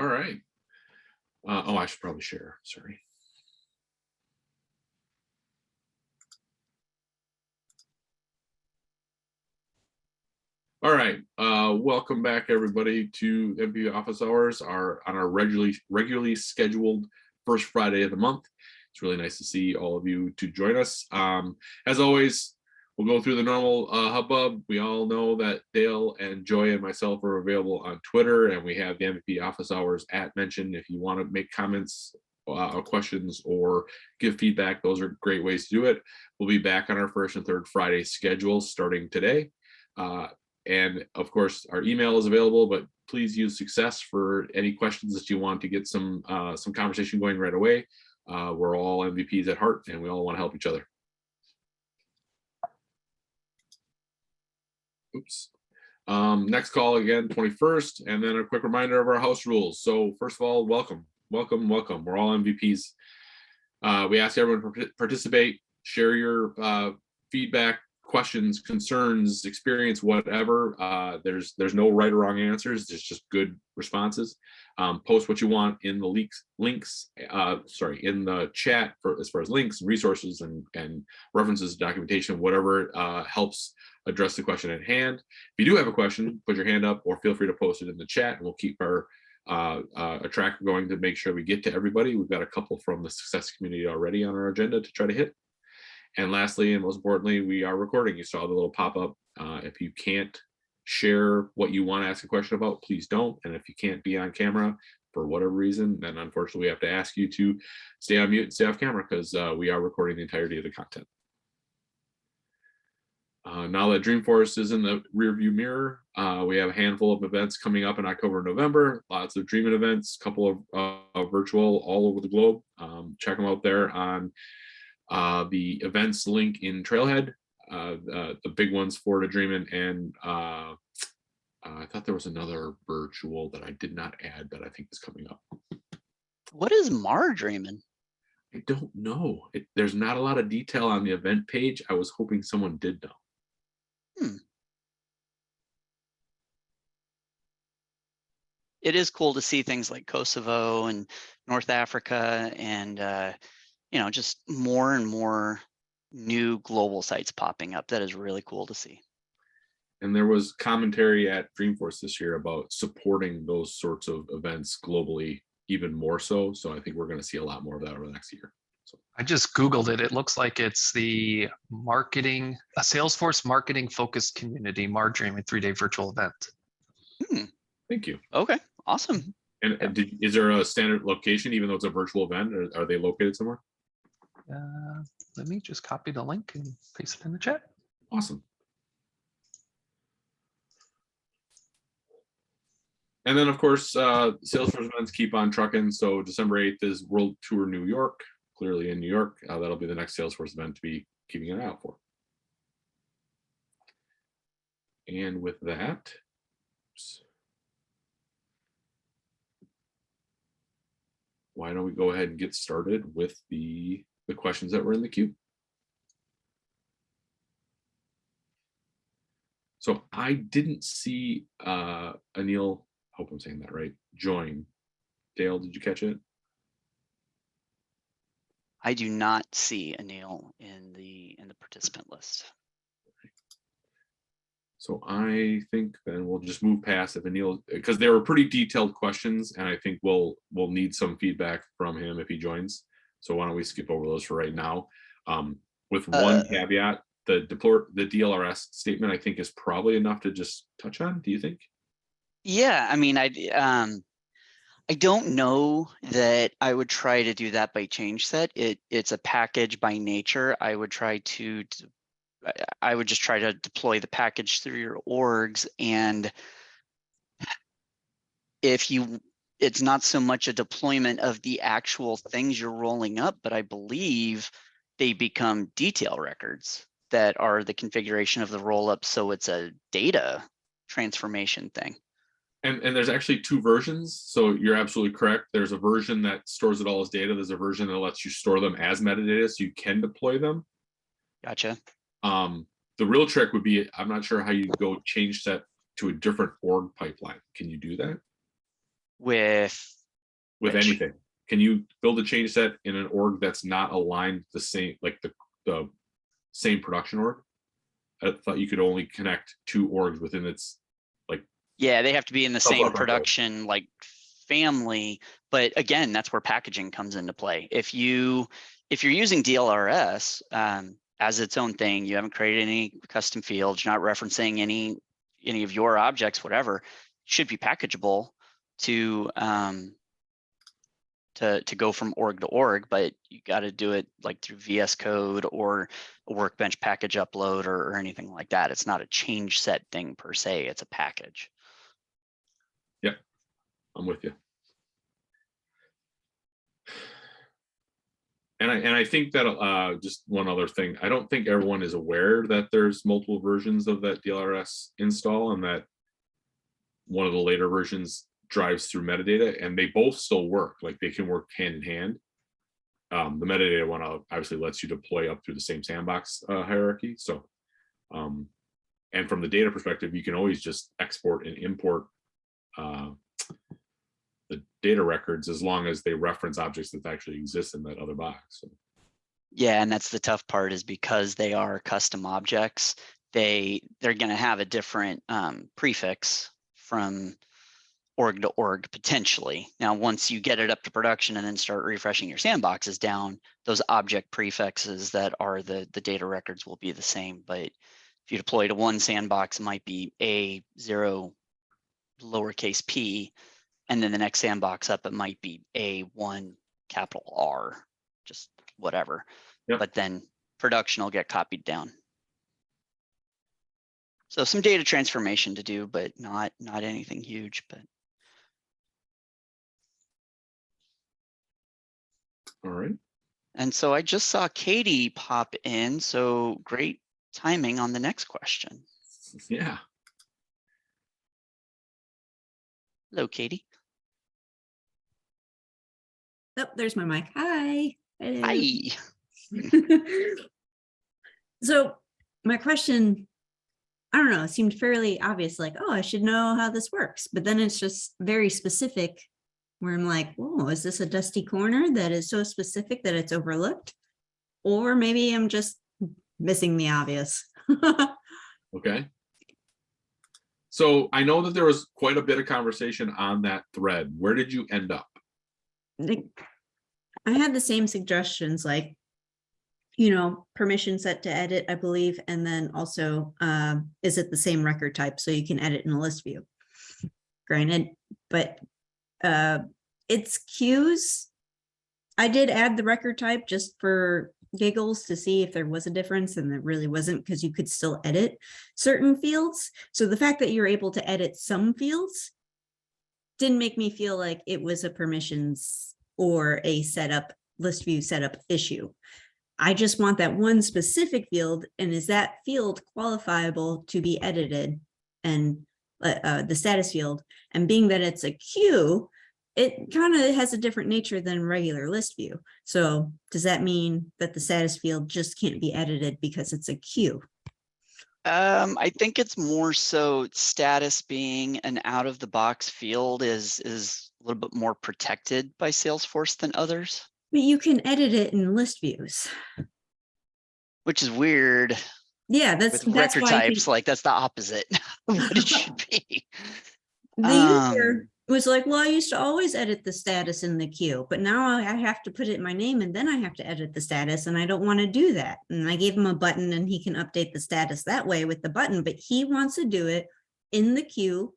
All right. Oh, I should probably share. Sorry. All right. Welcome back, everybody, to MVP Office Hours, on our regularly scheduled first Friday of the month. It's really nice to see all of you to join us. As always, we'll go through the normal hubbub. We all know that Dale and Joy and myself are available on Twitter, and we have the MVP Office Hours @ mentioned. If you want to make comments or questions or give feedback, those are great ways to do it. We'll be back on our first and third Friday schedule starting today. And of course, our email is available, but please use Success for any questions that you want to get some conversation going right away. We're all MVPs at heart, and we all want to help each other. Oops. Next call again, 21st, and then a quick reminder of our house rules. So first of all, welcome. We're all MVPs. We ask everyone to participate, share your feedback, questions, concerns, experience, whatever. There's no right or wrong answers. There's just good responses. Post what you want in the links in the chat for as far as links and resources and references, documentation, whatever helps address the question at hand. If you do have a question, put your hand up or feel free to post it in the chat, and we'll keep our a tracker going to make sure we get to everybody. We've got a couple from the Success community already on our agenda to try to hit. And lastly, and most importantly, we are recording. You saw the little pop-up. If you can't share what you want to ask a question about, please don't. And if you can't be on camera for whatever reason, then unfortunately we have to ask you to stay on mute and stay off camera, because we are recording the entirety of the content. Now that Dreamforce is in the rearview mirror, we have a handful of events coming up in October and November. Lots of Dreaming events, a couple of virtual all over the globe. Check them out there on the events link in Trailhead. The big ones, Florida Dreamin', and I thought there was another virtual that I did not add that I think is coming up. What is Mar Dreamin'? I don't know. There's not a lot of detail on the event page. I was hoping someone did know. It is cool to see things like Kosovo and North Africa and just more and more new global sites popping up. That is really cool to see. And there was commentary at Dreamforce this year about supporting those sorts of events globally even more so. So I think we're going to see a lot more of that over the next year. So I just Googled it. It looks like it's a Salesforce marketing focused community, Mar Dreamin' 3-day virtual event. Thank you. Okay, awesome. And is there a standard location, even though it's a virtual event, or are they located somewhere? Let me just copy the link and paste it in the chat. Awesome. And then, of course, Salesforce events keep on trucking. So December 8th is World Tour New York, clearly in New York. That'll be the next Salesforce event to be keeping an eye out for. And with that, why don't we go ahead and get started with the questions that were in the queue. So I didn't see Anil, hope I'm saying that right, join. Dale, did you catch it? I do not see Anil in the participant list. So I think then we'll just move past if Anil, because they were pretty detailed questions, and I think we'll need some feedback from him if he joins. So why don't we skip over those for right now? With one caveat, the DLRS statement I think is probably enough to just touch on. Do you think? Yeah, I mean, I don't know that I would try to do that by change set. It's a package by nature. I would just try to deploy the package through your orgs, and it's not so much a deployment of the actual things you're rolling up, but I believe they become detail records that are the configuration of the rollup. So it's a data transformation thing. And there's actually two versions. So you're absolutely correct. There's a version that stores it all as data. There's a version that lets you store them as metadata so you can deploy them. Gotcha. The real trick would be, I'm not sure how you go change that to a different org pipeline. Can you do that? With with which? anything. Can you build a change set in an org that's not aligned the same, like the same production org? I thought you could only connect 2 orgs within its, like, Yeah, they have to be in the Sounds same like our goal. production like family. But again, that's where packaging comes into play. If you're using DLRS as its own thing, you haven't created any custom fields, you're not referencing any of your objects, whatever, it should be packageable to go from org to org, but you got to do it like through VS Code or a Workbench package upload or anything like that. It's not a change set thing per se, it's a package. Yep, I'm with you. And I think that just one other thing, I don't think everyone is aware that there's multiple versions of that DLRS install, and that one of the later versions drives through metadata, and they both still work. Like, they can work hand in hand. The metadata one obviously lets you deploy up through the same sandbox hierarchy. So, and from the data perspective, you can always just export and import the data records as long as they reference objects that actually exist in that other box. So. Yeah, and that's the tough part, is because they are custom objects, they're going to have a different prefix from org to org potentially. Now, once you get it up to production and then start refreshing your sandboxes down, those object prefixes that are the data records will be the same. But if you deploy to one sandbox, it might be A0 lowercase p, and then the next sandbox up, it might be A1 capital R, just whatever. Yep. But then production will get copied down. So some data transformation to do, but not anything huge. But all right. And so I just saw Katie pop in. So great timing on the next question. Yeah. Hello, Katie. Oh, there's my mic. Hi. Hello. Hi. So my question, I don't know, it seemed fairly obvious, like, oh, I should know how this works. But then it's just very specific, where I'm like, whoa, is this a dusty corner that is so specific that it's overlooked? Or maybe I'm just missing the obvious. Okay. So I know that there was quite a bit of conversation on that thread. Where did you end up? I had the same suggestions, like, permission set to edit, I believe, and then also, is it the same record type so you can edit in a list view? Granted, but it's queues. I did add the record type just for giggles to see if there was a difference, and there really wasn't, because you could still edit certain fields. So the fact that you're able to edit some fields didn't make me feel like it was a permissions or a setup list view setup issue. I just want that one specific field, and is that field qualifiable to be edited, and the status field. And being that it's a queue, it kind of has a different nature than regular list view. So does that mean that the status field just can't be edited because it's a queue? I think it's more so status being an out of the box field is a little bit more protected by Salesforce than others. But you can edit it in list views, which is weird. Yeah, that's record types, like that's the opposite of what it should be. The user was like, well, I used to always edit the status in the queue, but now I have to put it in my name and then I have to edit the status, and I don't want to do that. And I gave him a button and he can update the status that way with the button, but he wants to do it in the queue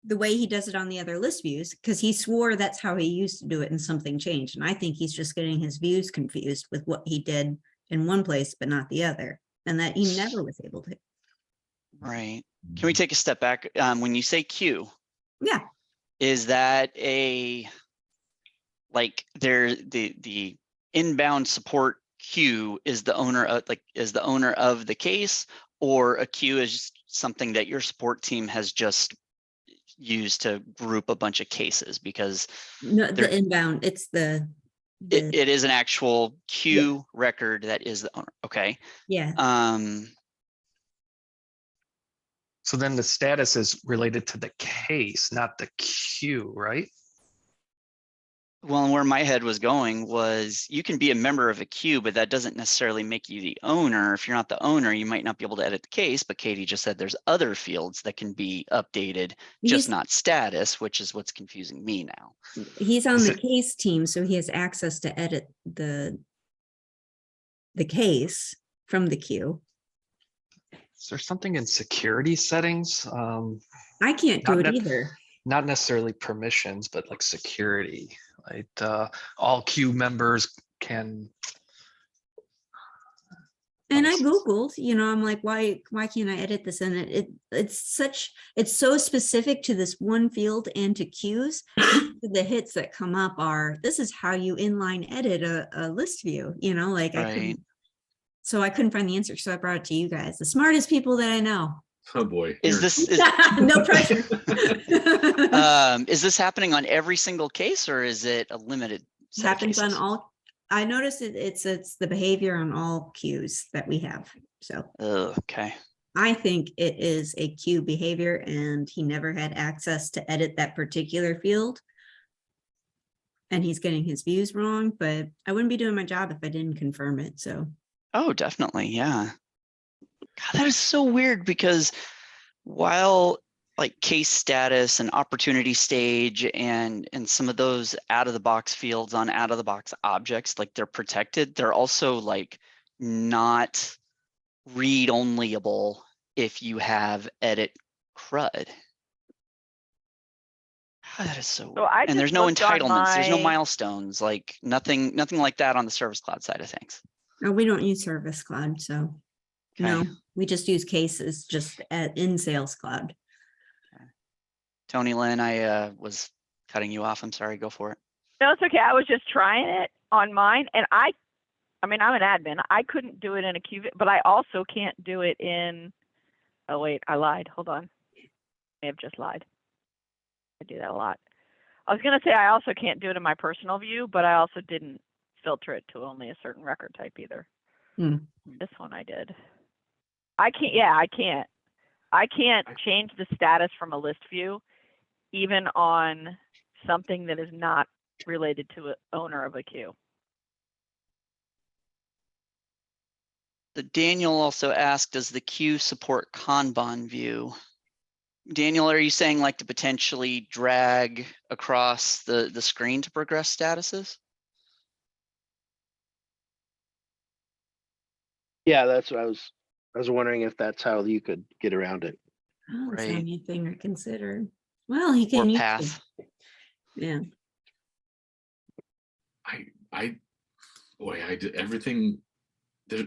the way he does it on the other list views, because he swore that's how he used to do it and something changed. And I think he's just getting his views confused with what he did in one place, but not the other, and that he never was able to. Right. Can we take a step back? When you say queue, yeah, is that a, like the inbound support queue is the owner of, like, is the owner of the case, or a queue is something that your support team has just used to group a bunch of cases? Because no, the inbound, it's it is an actual queue record that is the owner. Okay. Yeah. So then the status is related to the case, not the queue, right? Well, and where my head was going was you can be a member of a queue, but that doesn't necessarily make you the owner. If you're not the owner, you might not be able to edit the case, but Katie just said there's other fields that can be updated, just not status, which is what's confusing me now. He's on Is the it- case team, so he has access to edit the case from the queue. Is there something in security settings? I can't do Not it net- either. Not necessarily permissions, but like security, like all queue members can. And I Googled, I'm like, why can't I edit this? And it's so specific to this one field and to queues. The hits that come up are, this is how you inline edit a list view, like Right. so I couldn't find the answer. So I brought it to you guys, the smartest people that I know. Oh boy. Is this No pressure. is this happening on every single case, or is it a limited set of Happens on cases? all. I noticed it's the behavior on all queues that we have. So Okay. I think it is a queue behavior, and he never had access to edit that particular field. And he's getting his views wrong, but I wouldn't be doing my job if I didn't confirm it. So Oh, definitely. Yeah. God, that is so weird, because while like case status and opportunity stage and some of those out of the box fields on out of the box objects, like they're protected, they're also like not read onlyable if you have edit CRUD. God, that is so So I and there's just no looked on entitlements, there's no my- milestones, like nothing like that on the Service Cloud side of things. no, we don't use Service Cloud. So no, we just use cases just in Sales Cloud. Tony Lynn, I was cutting you off. I'm sorry. Go for it. No, it's okay. I was just trying it on mine, and I mean, I'm an admin. I couldn't do it in a queue, but I also can't do it in. Oh wait, I lied. Hold on. I may have just lied. I do that a lot. I was gonna say I also can't do it in my personal view, but I also didn't filter it to only a certain record type either. This one I did. I can't. Yeah, I can't. I can't change the status from a list view, even on something that is not related to an owner of a queue. Daniel also asked, does the queue support Kanban view? Daniel, are you saying like to potentially drag across the screen to progress statuses? Yeah, that's what I was wondering if that's how you could get around it. Oh, it's not Right. anything I considered. Well, he Or can use path? Yeah. I did everything.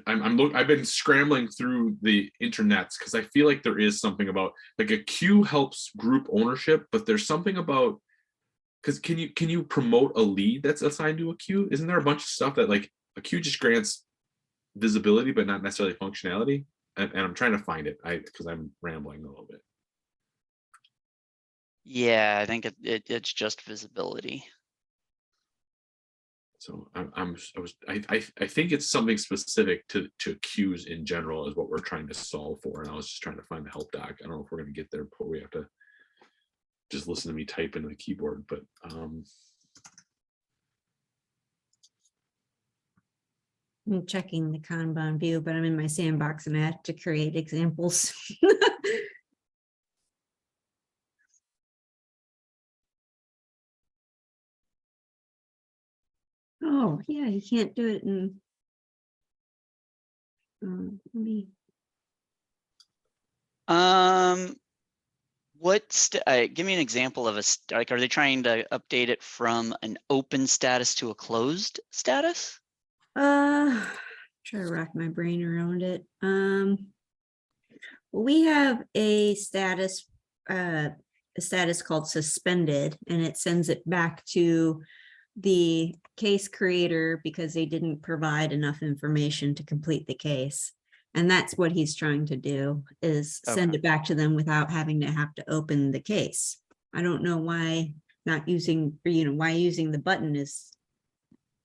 I've been scrambling through the internets because I feel like there is something about like a queue helps group ownership, but there's something about, because can you promote a lead that's assigned to a queue? Isn't there a bunch of stuff that like a queue just grants visibility but not necessarily functionality? And I'm trying to find it because I'm rambling a little bit. Yeah, I think it's just visibility. So I think it's something specific to queues in general is what we're trying to solve for. And I was just trying to find the help doc. I don't know if we're going to get there before we have to just listen to me type into the keyboard, but I'm checking the Kanban view, but I'm in my sandbox and I have to create examples. Oh, yeah, you can't do it in. Let me. Give me an example of like, are they trying to update it from an open status to a closed status? Try to rack my brain around it. We have a status called suspended, and it sends it back to the case creator because they didn't provide enough information to complete the case. And that's what he's trying to do, is send it back to them without having to have to open the case. I don't know why not using, why using the button is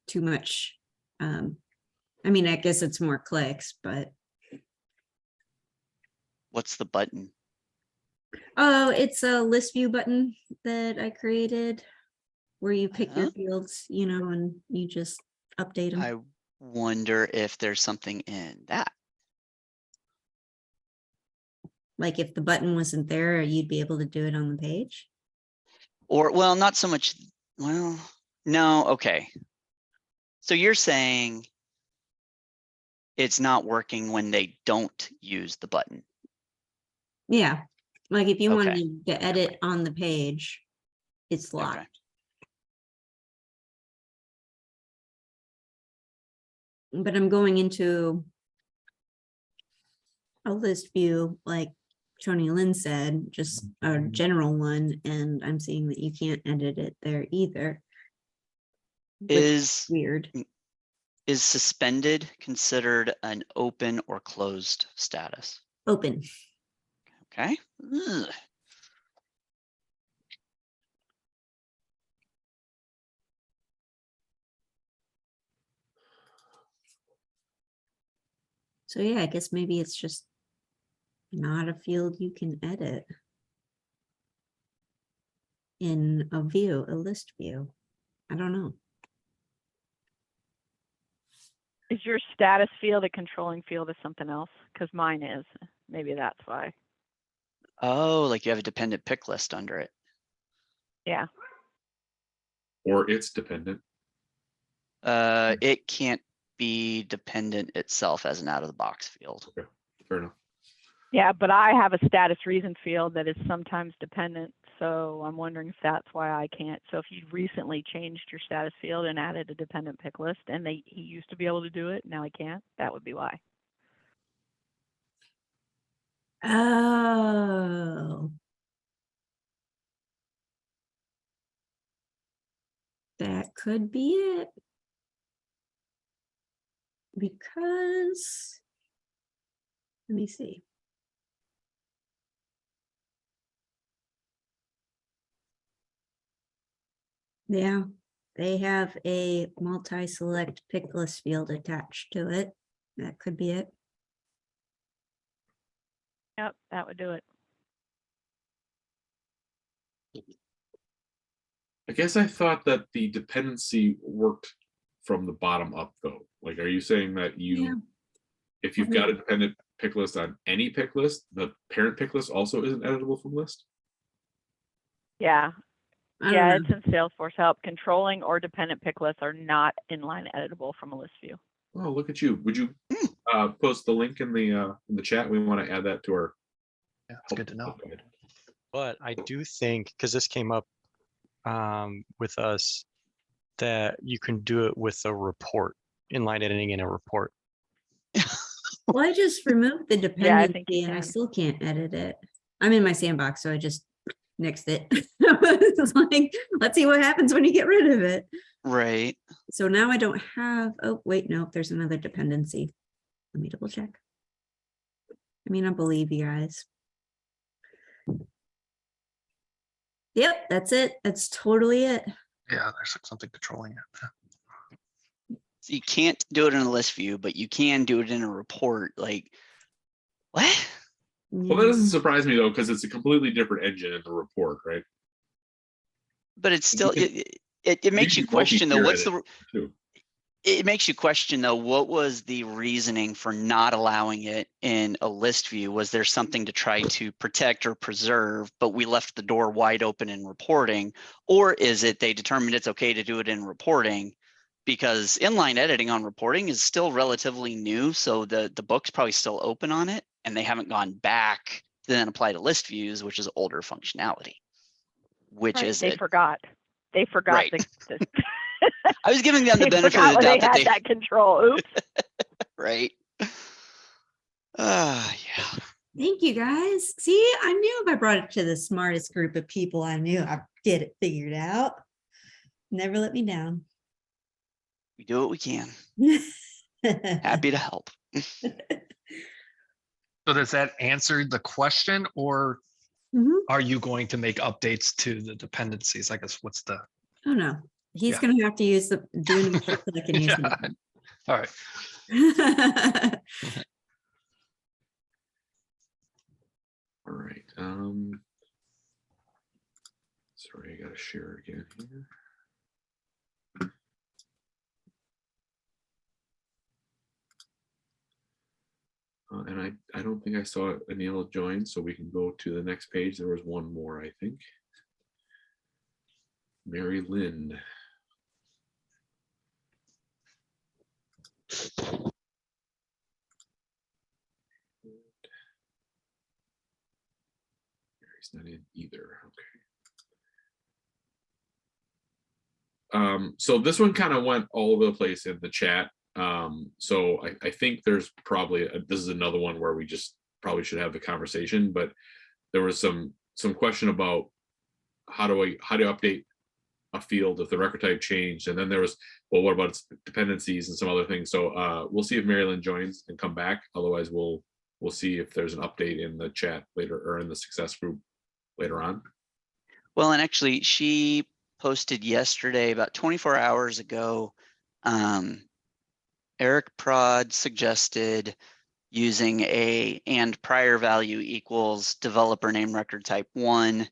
too much. I mean, I guess it's more clicks, but. What's the button? Oh, it's a list view button that I created where you pick your Uh-huh. fields, you know, and you just update them. I wonder if there's something in that. Like if the button wasn't there, you'd be able to do it on the page. Or, well, not so much, well, no, okay. So you're saying it's not working when they don't use the button. Yeah, like if you Okay. wanted to edit on the page, it's Okay. locked. But I'm going into a list view, like Tony Lynn said, just a general one, and I'm seeing that you can't edit it there either. Which Is weird. is suspended considered an open or closed status? Open. Okay. Ugh. So yeah, I guess maybe it's just not a field you can edit in a view, a list view. I don't know. Is your status field a controlling field of something else? Because mine is. Maybe that's why. Oh, like you have a dependent pick list under it. Yeah. Or it's dependent. It can't be dependent itself as an out of the box field. Okay, fair enough. Yeah, but I have a status reason field that is sometimes dependent. So I'm wondering if that's why I can't. So if you recently changed your status field and added a dependent pick list and he used to be able to do it, now he can't, that would be why. Oh. That could be it. Because, let me see. Yeah, they have a multi-select pick list field attached to it. That could be it. Yep, that would do it. I guess I thought that the dependency worked from the bottom up though. Like, are you saying that Yeah. if you've got a dependent pick list on any pick list, the parent pick list also isn't editable from list? Yeah. I Yeah, don't know. it's in Salesforce help. Controlling or dependent pick lists are not inline editable from a list view. Oh, look at you. Would you post the link in the chat? We want to add that to our. Yeah, it's good to know. guide. But I do think, because this came up with us, that you can do it with a report, inline editing in a report. Well, I just removed the Yeah, I dependency think you and I can. still can't edit it. I'm in my sandbox, so I just nixed it. It's like, let's see what happens when you get rid of it. Right. So now I don't have, oh, wait, no, there's another dependency. Let me double check. I mean, I believe you guys. Yep, that's it. That's totally it. Yeah, there's like something controlling it. So you can't do it in a list view, but you can do it in a report. Like, what? Well, that doesn't surprise me though, because it's a completely different engine in the report, right? But it's still, can- it makes you can question though, multi-tier what's edit, the, too. it makes you question though, what was the reasoning for not allowing it in a list view? Was there something to try to protect or preserve, but we left the door wide open in reporting? Or is it they determined it's okay to do it in reporting? Because inline editing on reporting is still relatively new. So the book's probably still open on it and they haven't gone back to then apply to list views, which is older functionality. Which Right, is they it? forgot. They forgot Right. the I was giving them the they benefit of forgot the when they doubt that had they, that control. Oops. right? Yeah. Thank you guys. See, I knew if I brought it to the smartest group of people, I knew I'd get it figured out. Never let me down. We do what we can. Happy to help. So does that answer the question, or Mhm. are you going to make updates to the dependencies? I guess what's the, Oh no, he's Yeah. gonna have to use the doing it so I can use Yeah. All right. it. All right. Sorry, I gotta share again here. And I don't think I saw Anil join, so we can go to the next page. There was one more, I think. Mary Lynn. Mary's not in either. Okay. So this one kind of went all over the place in the chat. So I think there's probably this is another one where we just probably should have the conversation, but there was some question about how do you update a field if the record type changed, and then there was, well, what about its dependencies and some other things. So we'll see if Marilyn joins and come back. Otherwise, we'll see if there's an update in the chat later or in the success group later on. Well, and actually she posted yesterday, about 24 hours ago, Eric Prod suggested using a and prior value equals developer name record type 1,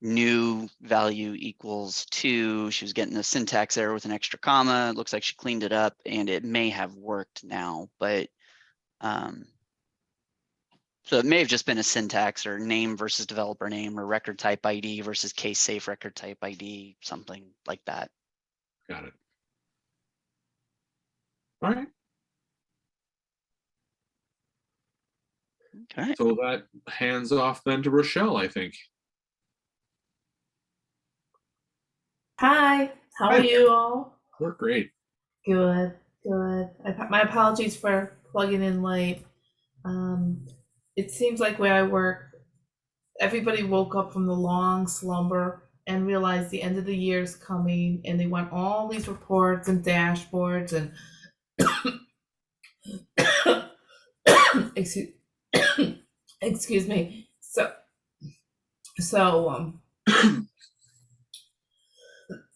new value equals 2. She was getting a syntax error with an extra comma. It looks like she cleaned it up and it may have worked now, but so it may have just been a syntax or name versus developer name or record type ID versus case safe record type ID, something like that. Got it. All right. Okay. So that hands off then to Rochelle, I think. Hi, how Hi. are you all? We're great. Good, good. My apologies for plugging in late. It seems like where I work, everybody woke up from the long slumber and realized the end of the year is coming, and they want all these reports and dashboards and excuse me. So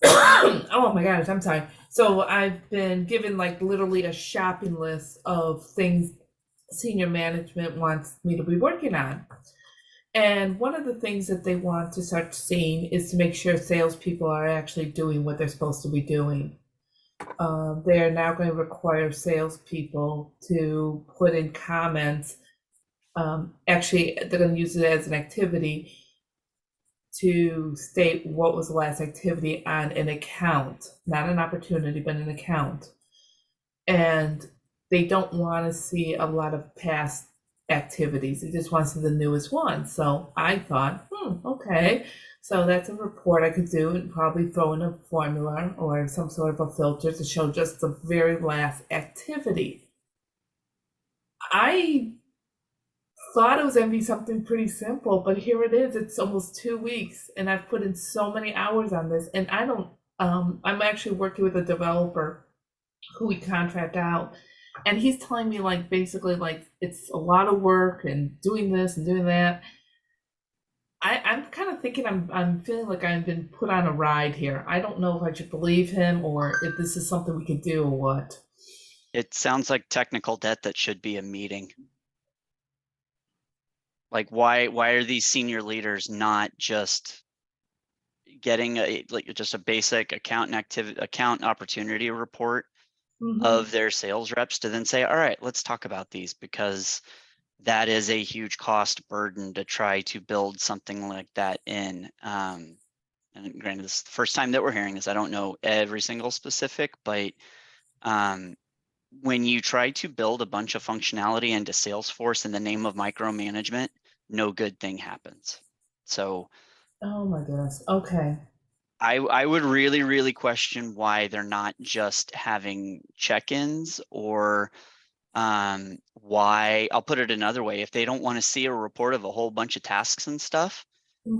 oh my gosh, I'm sorry. So I've been given like literally a shopping list of things senior management wants me to be working on. And one of the things that they want to start seeing is to make sure salespeople are actually doing what they're supposed to be doing. They are now going to require salespeople to put in comments. Actually, they're going to use it as an activity to state what was the last activity on an account, not an opportunity, but an account. And they don't want to see a lot of past activities. They just want to see the newest one. So I thought, okay. So that's a report I could do and probably throw in a formula or some sort of a filter to show just the very last activity. I thought it was going to be something pretty simple, but here it is. It's almost 2 weeks and I've put in so many hours on this, and I don't, I'm actually working with a developer who we contract out, and he's telling me like, basically like it's a lot of work and doing this and doing that. I'm kind of thinking I'm feeling like I've been put on a ride here. I don't know if I should believe him or if this is something we could do or what. It sounds like technical debt that should be a meeting. Like why are these senior leaders not just getting just a basic account opportunity report of their sales reps to then say, all right, let's talk about these, because that is a huge cost burden to try to build something like that in. And granted, this is the first time that we're hearing this. I don't know every single specific, but when you try to build a bunch of functionality into Salesforce in the name of micromanagement, no good thing happens. So, oh my goodness. Okay. I would really, really question why they're not just having check-ins, or why, I'll put it another way, if they don't want to see a report of a whole bunch of tasks and stuff,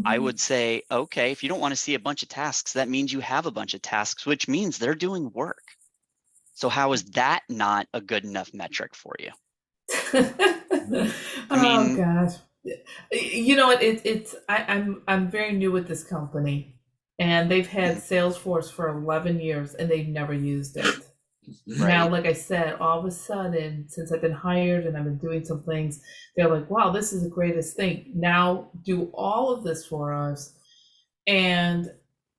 I would say, okay, if you don't want to see a bunch of tasks, that means you have a bunch of tasks, which means they're doing work. So how is that not a good enough metric for you? I mean, oh gosh, you know what? I'm very new with this company, and they've had Salesforce for 11 years, and they've never used it. Right. Now, like I said, all of a sudden, since I've been hired and I've been doing some things, they're like, "Wow, this is the greatest thing! Now do all of this for us." And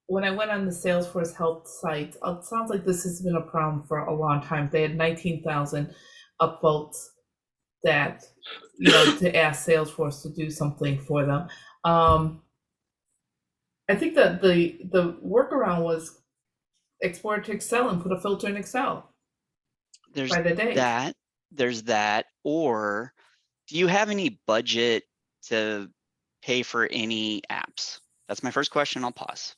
when I went on the Salesforce Health site, it sounds like this has been a problem for a long time. They had 19,000 upvotes that, to ask Salesforce to do something for them. I think that the workaround was export to Excel and put a filter in Excel There's by the date. there's that, or do you have any budget to pay for any apps? That's my first question. I'll pause.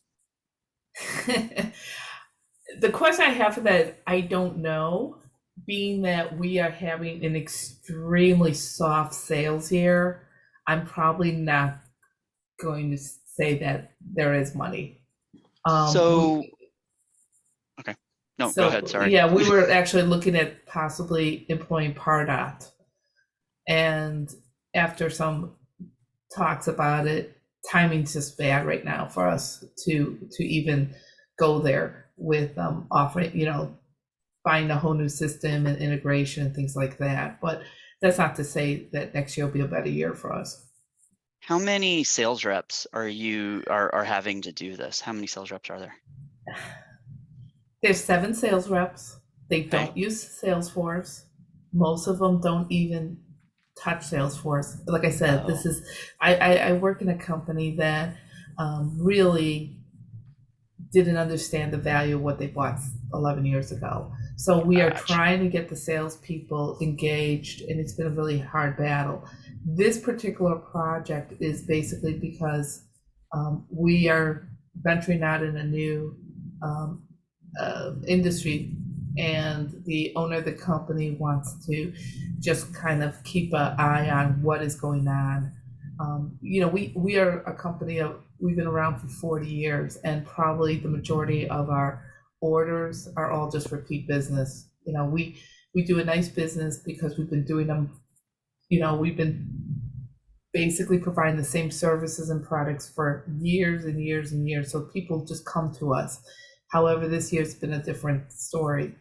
The question I have for that, I don't know, being that we are having an extremely soft sales year, I'm probably not going to say that there is money. Okay. No, go ahead. Sorry. Yeah, we were actually looking at possibly employing Pardot. And after some talks about it, timing's just bad right now for us to even go there with offering, buying a whole new system and integration and things like that. But that's not to say that next year will be a better year for us. How many sales reps are having to do this? How many sales reps are there? There's 7 sales reps. They don't use Salesforce. Most of them don't even touch Salesforce. Like I said, this is I work in a company that really didn't understand the value of what they bought 11 years ago. So we are trying to get the salespeople engaged, and it's been a really hard battle. This particular project is basically because we are venturing out in a new industry, and the owner of the company wants to just kind of keep an eye on what is going on. We are a company we've been around for 40 years, and probably the majority of our orders are all just repeat business. We do a nice business because we've been doing them. We've been basically providing the same services and products for years and years and years. So people just come to us. However, this year's been a different story.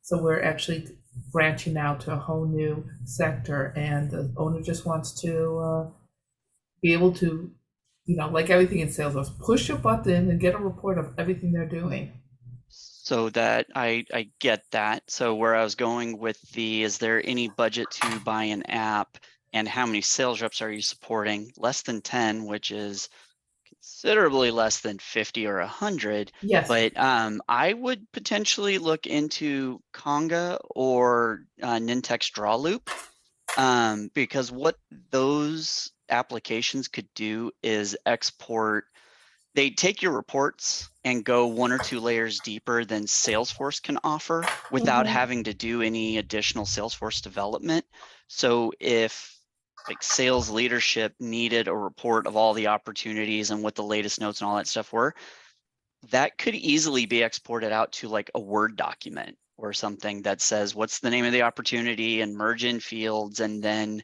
So we're actually branching out to a whole new sector, and the owner just wants to be able to, like everything in sales, push a button and get a report of everything they're doing. So that I get that. So where I was going with is there any budget to buy an app, and how many sales reps are you supporting? Less than 10, which is considerably less than 50 or 100. Yes. But I would potentially look into Conga or Nintex Draw Loop, because what those applications could do is export. They take your reports and go 1 or 2 layers deeper than Salesforce can offer without having to do any additional Salesforce development. So if like sales leadership needed a report of all the opportunities and what the latest notes and all that stuff were, that could easily be exported out to like a Word document or something that says what's the name of the opportunity and merge in fields, and then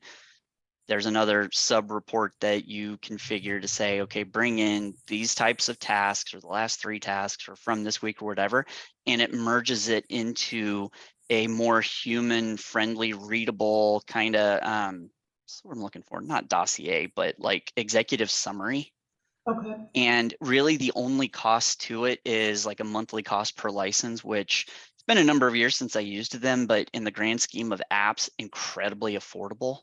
there's another sub report that you configure to say, okay, bring in these types of tasks or the last 3 tasks or from this week or whatever, and it merges it into a more human friendly, readable kind of that's what I'm looking for, not dossier, but like executive summary. Okay. And really the only cost to it is like a monthly cost per license, which it's been a number of years since I used them, but in the grand scheme of apps, incredibly affordable.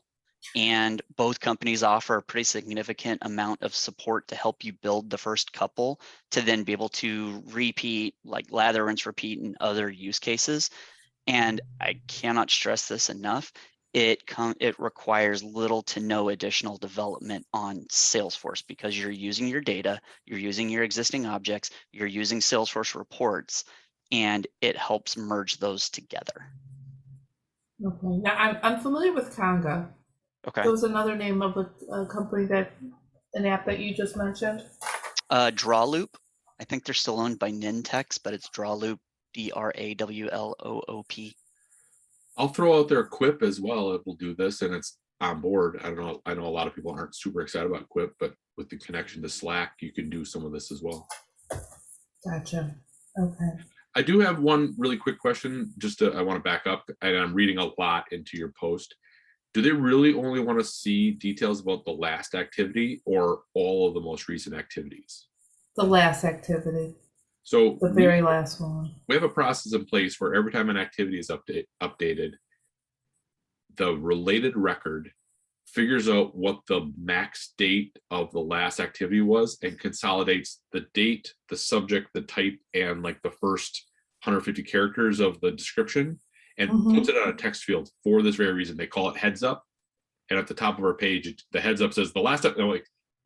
And both companies offer a pretty significant amount of support to help you build the first couple to then be able to repeat, like lather, rinse, repeat in other use cases. And I cannot stress this enough. It requires little to no additional development on Salesforce because you're using your data, you're using your existing objects, you're using Salesforce reports, and it helps merge those together. Okay. Now I'm familiar with Conga. Okay. There was another name of a company an app that you just mentioned. Draw Loop. I think they're still owned by Nintex, but it's Draw Loop, DRAWLOOP. I'll throw out their Quip as well. It will do this, and it's on board. I don't know. I know a lot of people aren't super excited about Quip, but with the connection to Slack, you can do some of this as well. Gotcha. Okay. I do have one really quick question. I want to back up, and I'm reading a lot into your post. Do they really only want to see details about the last activity or all of the most recent activities? The last activity, So the very last one. we have a process in place where every time an activity is updated, the related record figures out what the max date of the last activity was and consolidates the date, the subject, the type, and like the first 150 characters of the description and puts it on a text field for this very reason. They call it heads up. And at the top of our page, the heads up says the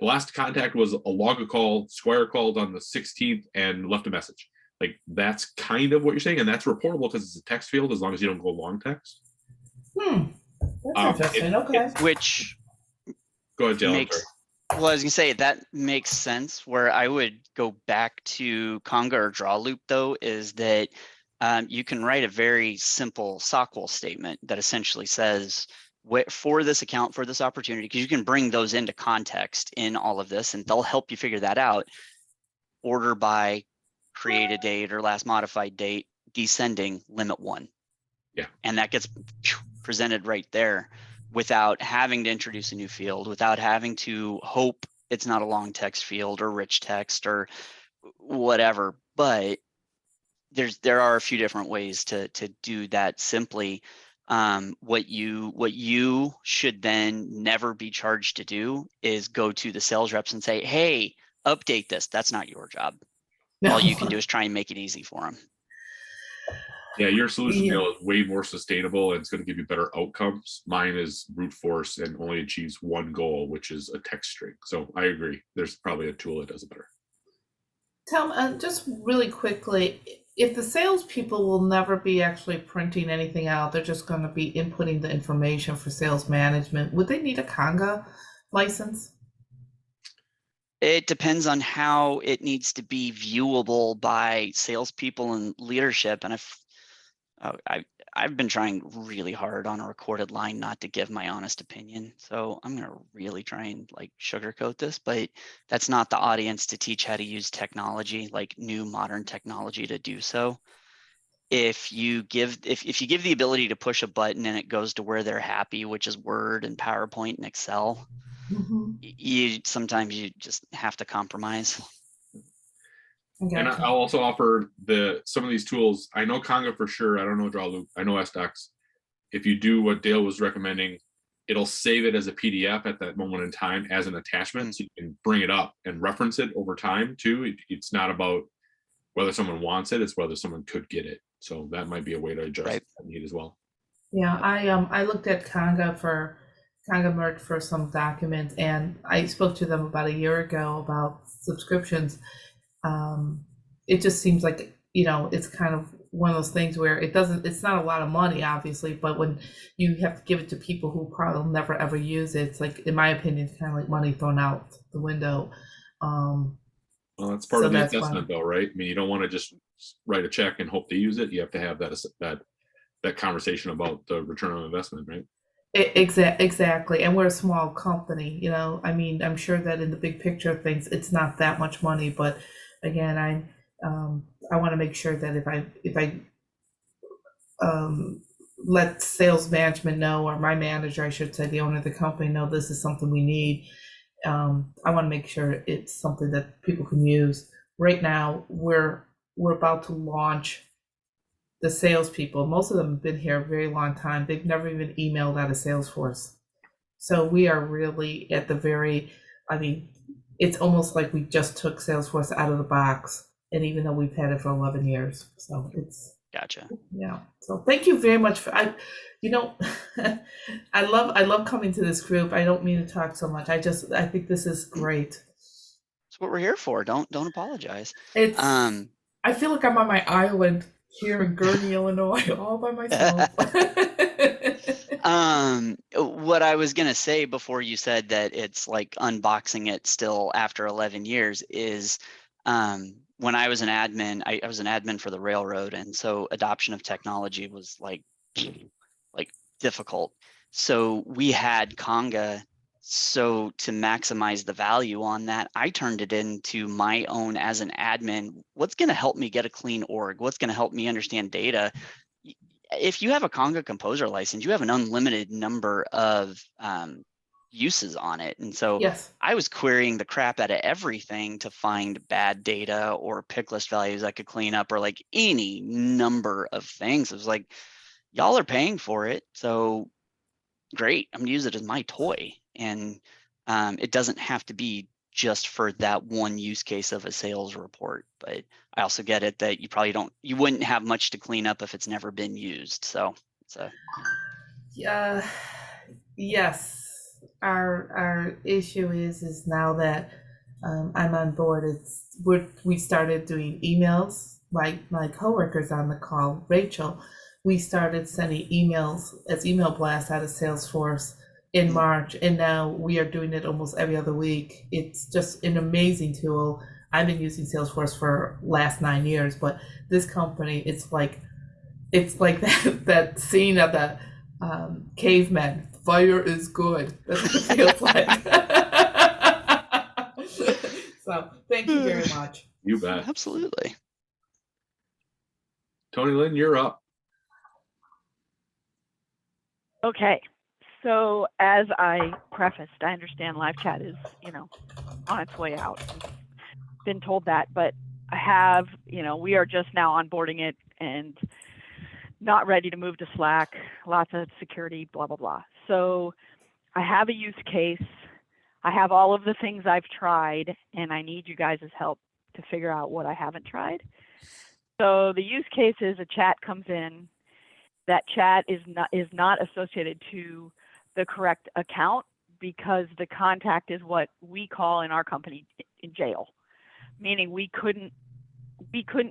last contact was a log call. Squire called on the 16th and left a message. Like that's kind of what you're saying, and that's reportable because it's a text field as long as you don't go long text. That's interesting. Okay. Which Go ahead, Jill. makes, well, I was gonna say that makes sense. Where I would go back to conga or draw loop though is that you can write a very simple SOQL statement that essentially says for this account, for this opportunity, because you can bring those into context in all of this and they'll help you figure that out. Order by created date or last modified date, descending, limit 1. Yeah. And that gets presented right there without having to introduce a new field, without having to hope it's not a long text field or rich text or whatever. But there are a few different ways to do that simply. What you should then never be charged to do is go to the sales reps and say, hey, update this. That's not your job. No. All you can do is try and make it easy for them. Yeah, your solution Neil, is way more sustainable and it's going to give you better outcomes. Mine is brute force and only achieves one goal, which is a text string. So I agree. There's probably a tool that does it better. Tell me, just really quickly, if the salespeople will never be actually printing anything out, they're just going to be inputting the information for sales management, would they need a conga license? It depends on how it needs to be viewable by salespeople and leadership. And I've been trying really hard on a recorded line not to give my honest opinion. So I'm going to really try and like sugarcoat this, but that's not the audience to teach how to use technology, like new modern technology to do so. If you give the ability to push a button and it goes to where they're happy, which is Word and PowerPoint and Excel, sometimes you just have to compromise. And I'll also offer some of these tools. I know Conga for sure. I don't know Draw Loop. I know SDocs. If you do what Dale was recommending, it'll save it as a PDF at that moment in time as an attachment, so you can bring it up and reference it over time too. It's not about whether someone wants it; it's whether someone could get it. So that might be a way to adjust that need as well. Yeah, I looked at Conga merge for some documents, and I spoke to them about a year ago about subscriptions. It just seems like, it's kind of one of those things where it's not a lot of money, obviously, but when you have to give it to people who probably never ever use it, it's like, in my opinion, it's kind of like money thrown out the window. Well, that's part of the assessment though, right? I mean, you don't want to just write a check and hope to use it. You have to have that conversation about the return on investment, right? Exactly. And we're a small company, I mean, I'm sure that in the big picture of things, it's not that much money, but again, I want to make sure that if I let sales management know, or my manager, I should say, the owner of the company, know this is something we need. I want to make sure it's something that people can use. Right now, we're about to launch the salespeople. Most of them have been here a very long time. They've never even emailed out of Salesforce. So we are really at the it's almost like we just took Salesforce out of the box. And even though we've had it for 11 years. So it's. Gotcha. Yeah. So thank you very much for, I love coming to this group. I don't mean to talk so much. I think this is great. That's what we're here for. Don't apologize. I feel like I'm on my island here in Gurney, Illinois, all by myself. What I was gonna say before you said that it's like unboxing it still after 11 years is when I was an admin, I was an admin for the railroad, and so adoption of technology was like difficult. So we had Conga. So to maximize the value on that, I turned it into my own as an admin. What's going to help me get a clean org? What's going to help me understand data? If you have a Conga Composer license, you have an unlimited number of uses on it. And so Yes. I was querying the crap out of everything to find bad data or pick list values I could clean up, or like any number of things. It was like, y'all are paying for it, so great, I'm gonna use it as my toy. And it doesn't have to be just for that one use case of a sales report. But I also get it that you wouldn't have much to clean up if it's never been used. So it's a Yes. Our issue is now that I'm on board, we started doing emails. Like my coworkers on the call, Rachel, we started sending emails as email blasts out of Salesforce in March, and now we are doing it almost every other week. It's just an amazing tool. I've been using Salesforce for last 9 years, but this company, it's like that scene of the cavemen. Fire is good. That's what it feels like. So thank you very much. You bet. absolutely. Tony Lynn, you're up. Okay, so as I prefaced, I understand live chat is, on its way out. Been told that, but I have, we are just now onboarding it and not ready to move to Slack, lots of security, blah, blah, blah. So I have a use case. I have all of the things I've tried, and I need you guys' help to figure out what I haven't tried. So the use case is a chat comes in. That chat is not associated to the correct account because the contact is what we call in our company in jail, meaning we couldn't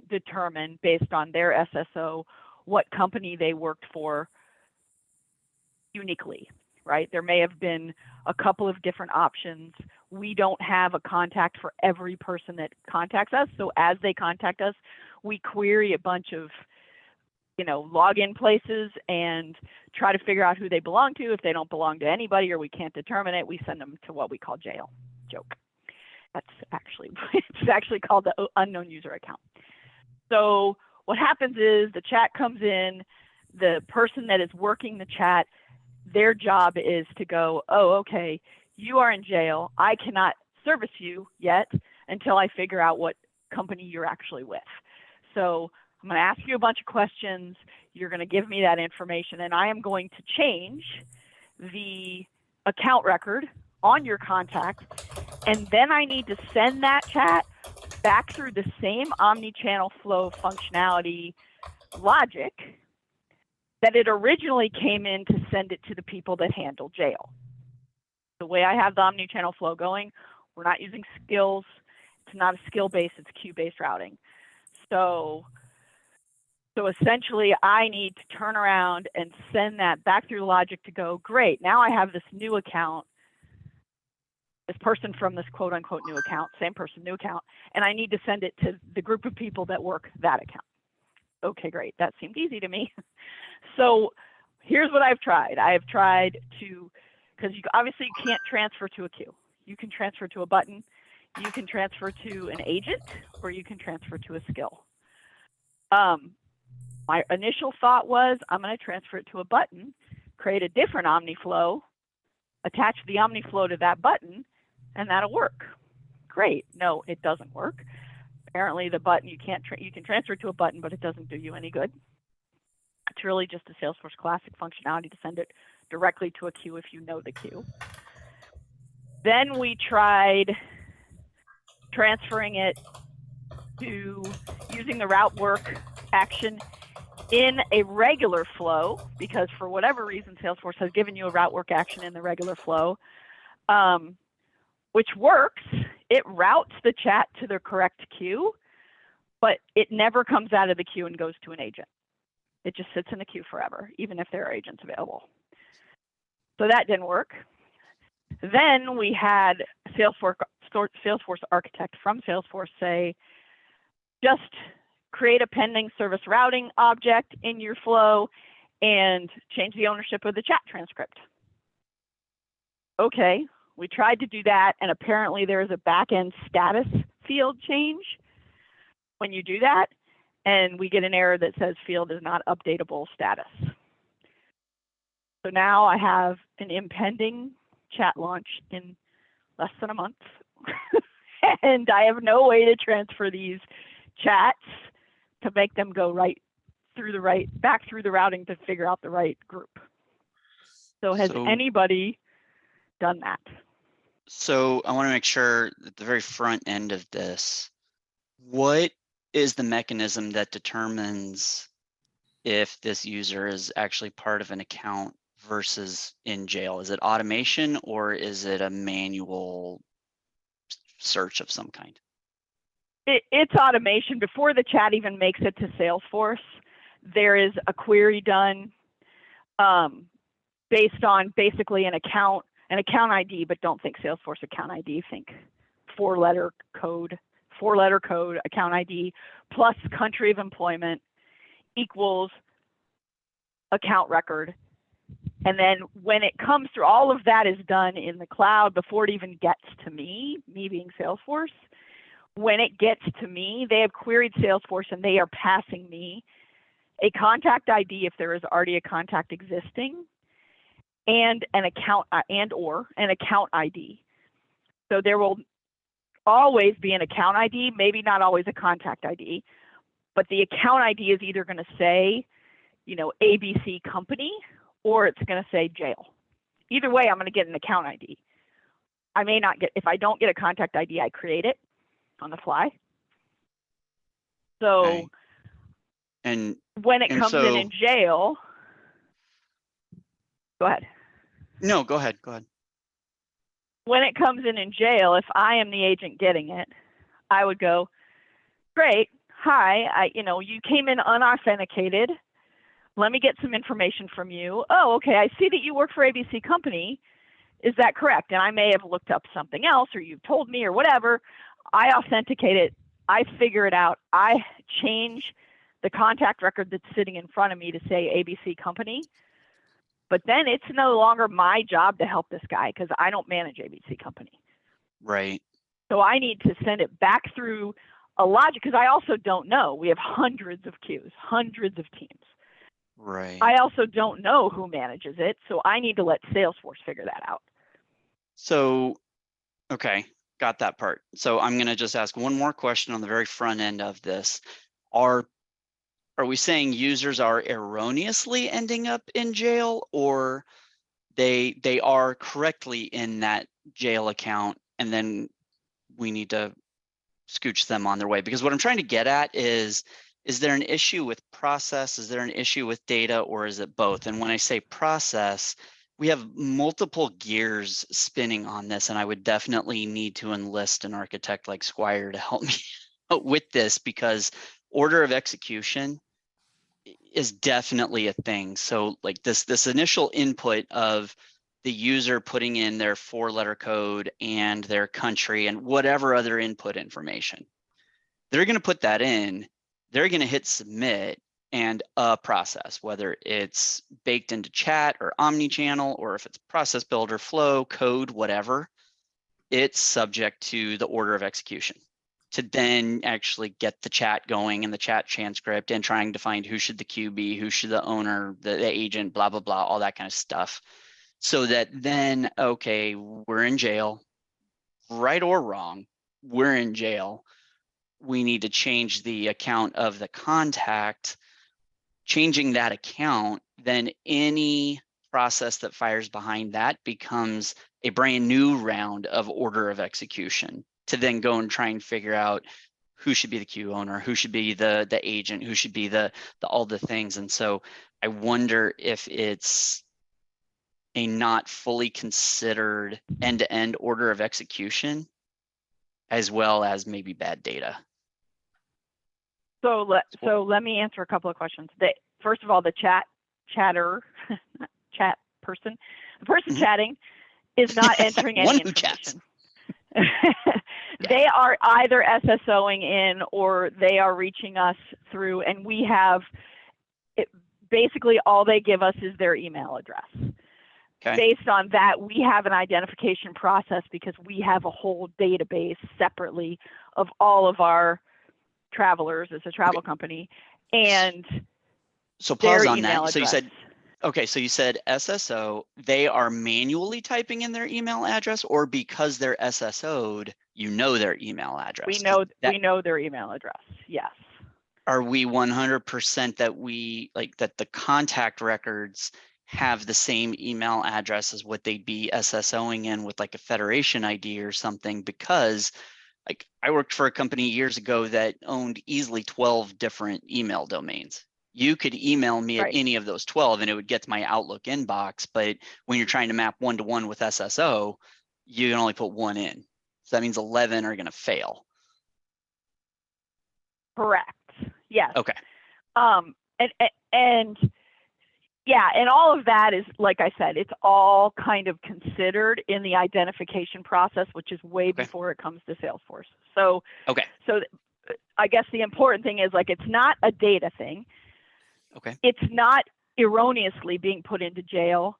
determine based on their SSO what company they worked for uniquely, right? There may have been a couple of different options. We don't have a contact for every person that contacts us. So as they contact us, we query a bunch of login places and try to figure out who they belong to. If they don't belong to anybody or we can't determine it, we send them to what we call jail. Joke. It's actually called the unknown user account. So what happens is the chat comes in, the person that is working the chat, their job is to go, oh, okay, you are in jail. I cannot service you yet until I figure out what company you're actually with. So I'm going to ask you a bunch of questions. You're going to give me that information, and I am going to change the account record on your contact, and then I need to send that chat back through the same omni-channel flow functionality logic that it originally came in to send it to the people that handle jail. The way I have the omni-channel flow going, we're not using skills. It's not a skill-based, it's queue-based routing. So essentially, I need to turn around and send that back through logic to go, great, now I have this new account, this person from this quote unquote new account, same person, new account, and I need to send it to the group of people that work that account. Okay, great, that seemed easy to me. So here's what I've tried. I have tried to, because obviously you can't transfer to a queue. You can transfer to a button, you can transfer to an agent, or you can transfer to a skill. My initial thought was I'm going to transfer it to a button, create a different OmniFlow, attach the OmniFlow to that button, and that'll work. Great. No, it doesn't work. Apparently the button, you can transfer it to a button, but it doesn't do you any good. It's really just a Salesforce Classic functionality to send it directly to a queue if you know the queue. Then we tried transferring it to using the route work action in a regular flow, because for whatever reason, Salesforce has given you a route work action in the regular flow, which works. It routes the chat to the correct queue, but it never comes out of the queue and goes to an agent. It just sits in the queue forever, even if there are agents available. So that didn't work. Then we had Salesforce architect from Salesforce say, just create a pending service routing object in your flow and change the ownership of the chat transcript. Okay, we tried to do that, and apparently there is a backend status field change when you do that, and we get an error that says field is not updatable status. So now I have an impending chat launch in less than a month. And I have no way to transfer these chats to make them go back through the routing to figure out the right group. So has So- anybody done that? So I want to make sure at the very front end of this, what is the mechanism that determines if this user is actually part of an account versus in jail? Is it automation or is it a manual search of some kind? It's automation. Before the chat even makes it to Salesforce, there is a query done based on basically an account ID, but don't think Salesforce account ID, think four-letter code account ID plus country of employment equals account record. And then when it comes through, all of that is done in the cloud before it even gets to me being Salesforce. When it gets to me, they have queried Salesforce and they are passing me a contact ID if there is already a contact existing, and an account or an account ID. So there will always be an account ID, maybe not always a contact ID, but the account ID is either going to say, ABC company, or it's going to say jail. Either way, I'm going to get an account ID. I may not get, if I don't get a contact ID, I create it on the fly. So Okay. And when it comes in jail, go ahead. No, go ahead. Go ahead. When it comes in jail, if I am the agent getting it, I would go, great, hi, you came in unauthenticated. Let me get some information from you. Oh, okay, I see that you work for ABC Company. Is that correct? And I may have looked up something else, or you've told me, or whatever. I authenticate it. I figure it out. I change the contact record that's sitting in front of me to say ABC Company. But then it's no longer my job to help this guy because I don't manage ABC Company. Right. So I need to send it back through a logic, because I also don't know. We have hundreds of queues, hundreds of teams. Right. I also don't know who manages it, so I need to let Salesforce figure that out. So, okay, got that part. So I'm going to just ask one more question on the very front end of this. Are we saying users are erroneously ending up in jail, or they are correctly in that jail account, and then we need to scooch them on their way? Because what I'm trying to get at is there an issue with process? Is there an issue with data, or is it both? And when I say process, we have multiple gears spinning on this, and I would definitely need to enlist an architect like Squire to help me out with this, because order of execution is definitely a thing. So like this initial input of the user putting in their 4-letter code and their country and whatever other input information, they're going to put that in, they're going to hit submit, and a process, whether it's baked into chat or Omni-channel, or if it's process builder, flow, code, whatever, it's subject to the order of execution to then actually get the chat going and the chat transcript and trying to find who should the queue be, who should the owner, the agent, blah, blah, blah, all that kind of stuff. So that then, okay, we're in jail, right or wrong, we're in jail. We need to change the account of the contact. Changing that account, then any process that fires behind that becomes a brand new round of order of execution to then go and try and figure out who should be the queue owner, who should be the agent, who should be the all the things. And so I wonder if it's a not fully considered end-to-end order of execution, as well as maybe bad data. So let me answer a couple of questions. First of all, the chat person, the person chatting is not entering any One who information. chats. They are either SSOing in, or they are reaching us through, and we have basically all they give us is their email address. Okay. Based on that, we have an identification process because we have a whole database separately of all of our travelers as a travel company, and So pause their on email that. So you address. said Okay, so you said SSO, they are manually typing in their email address, or because they're SSO'd, you know their email address? We 'Cause know that- we know their email address. Yes. Are we 100% that we like that the contact records have the same email address as what they'd be SSOing in with like a federation ID or something? Because like I worked for a company years ago that owned easily 12 different email domains. You could email me at Right. any of those 12 and it would get to my Outlook inbox. But when you're trying to map one-to-one with SSO, you can only put one in. So that means 11 are going to fail. Correct. Yes. Okay. And yeah, and all of that is, like I said, it's all kind of considered in the identification process, which is way Okay. before it comes to Salesforce. So, Okay. so I guess the important thing is like, it's not a data thing. Okay. It's not erroneously being put into jail.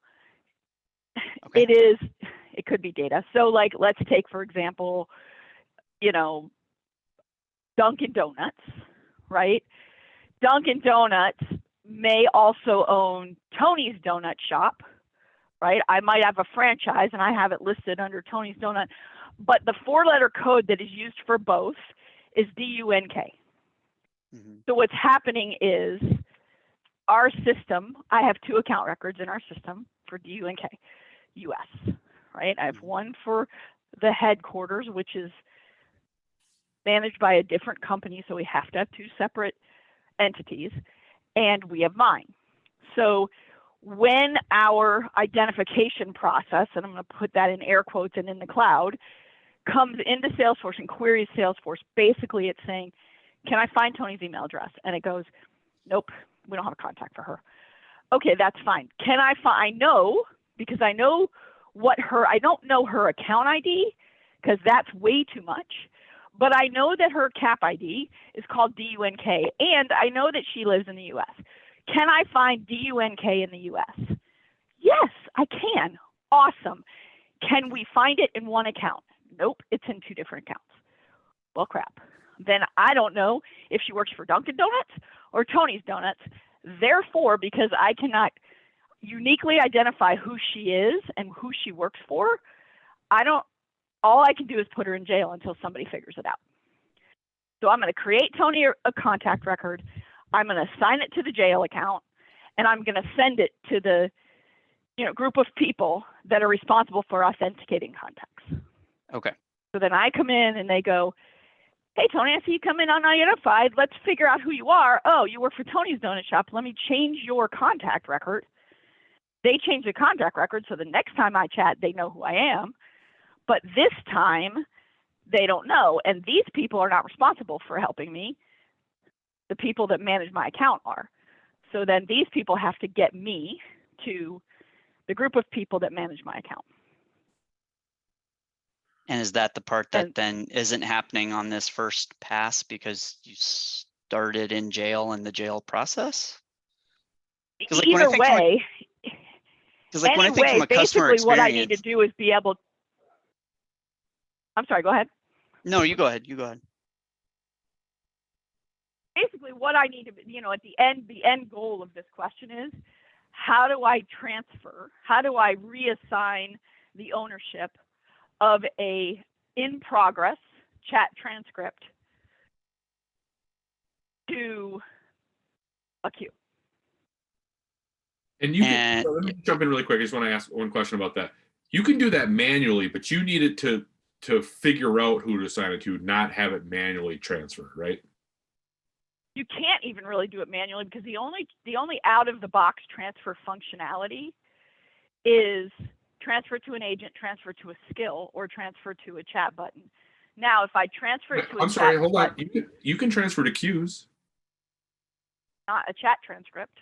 Okay. It could be data. So like, let's take, for example, you know, Dunkin' Donuts, right? Dunkin' Donuts may also own Tony's Donut Shop, right? I might have a franchise and I have it listed under Tony's Donut, but the 4-letter code that is used for both is DUNK. Mm-hmm. So what's happening is our system, I have 2 account records in our system for DUNK US, right? I have one for the headquarters, which is managed by a different company, so we have to have 2 separate entities, and we have mine. So when our identification process, and I'm going to put that in air quotes and in the cloud, comes into Salesforce and queries Salesforce, basically it's saying, can I find Tony's email address? And it goes, nope, we don't have a contact for her. Okay, that's fine. Can I find, I know, because I know I don't know her account ID, because that's way too much. But I know that her CAP ID is called DUNK, and I know that she lives in the US. Can I find DUNK in the US? Yes, I can. Awesome. Can we find it in one account? Nope, it's in 2 different accounts. Well, crap. Then I don't know if she works for Dunkin' Donuts or Tony's Donuts. Therefore, because I cannot uniquely identify who she is and who she works for, all I can do is put her in jail until somebody figures it out. So I'm going to create Tony a contact record. I'm going to assign it to the jail account, and I'm going to send it to the group of people that are responsible for authenticating contacts. Okay. So then I come in and they go, hey, Tony, I see you come in unidentified. Let's figure out who you are. Oh, you work for Tony's Donut Shop. Let me change your contact record. They change the contact record, so the next time I chat, they know who I am. But this time, they don't know. And these people are not responsible for helping me. The people that manage my account are. So then these people have to get me to the group of people that manage my account. And is that the part that then isn't happening on this first pass because you started in jail in the jail process? Like either way, like when I think from a customer experience, what I need to do is be able. I'm sorry, go ahead. No, you go ahead. You go ahead. Basically, what I need to, at the end goal of this question is, how do I transfer? How do I reassign the ownership of a in-progress chat transcript to a queue? And you can let me jump in really quick. I just want to ask one question about that. You can do that manually, but you need it to figure out who to assign it to, not have it manually transfer, right? You can't even really do it manually because the only out-of-the-box transfer functionality is transfer to an agent, transfer to a skill, or transfer to a chat button. Now, if I transfer it to a sorry, chat hold on. button, You can transfer to queues. Not a chat transcript.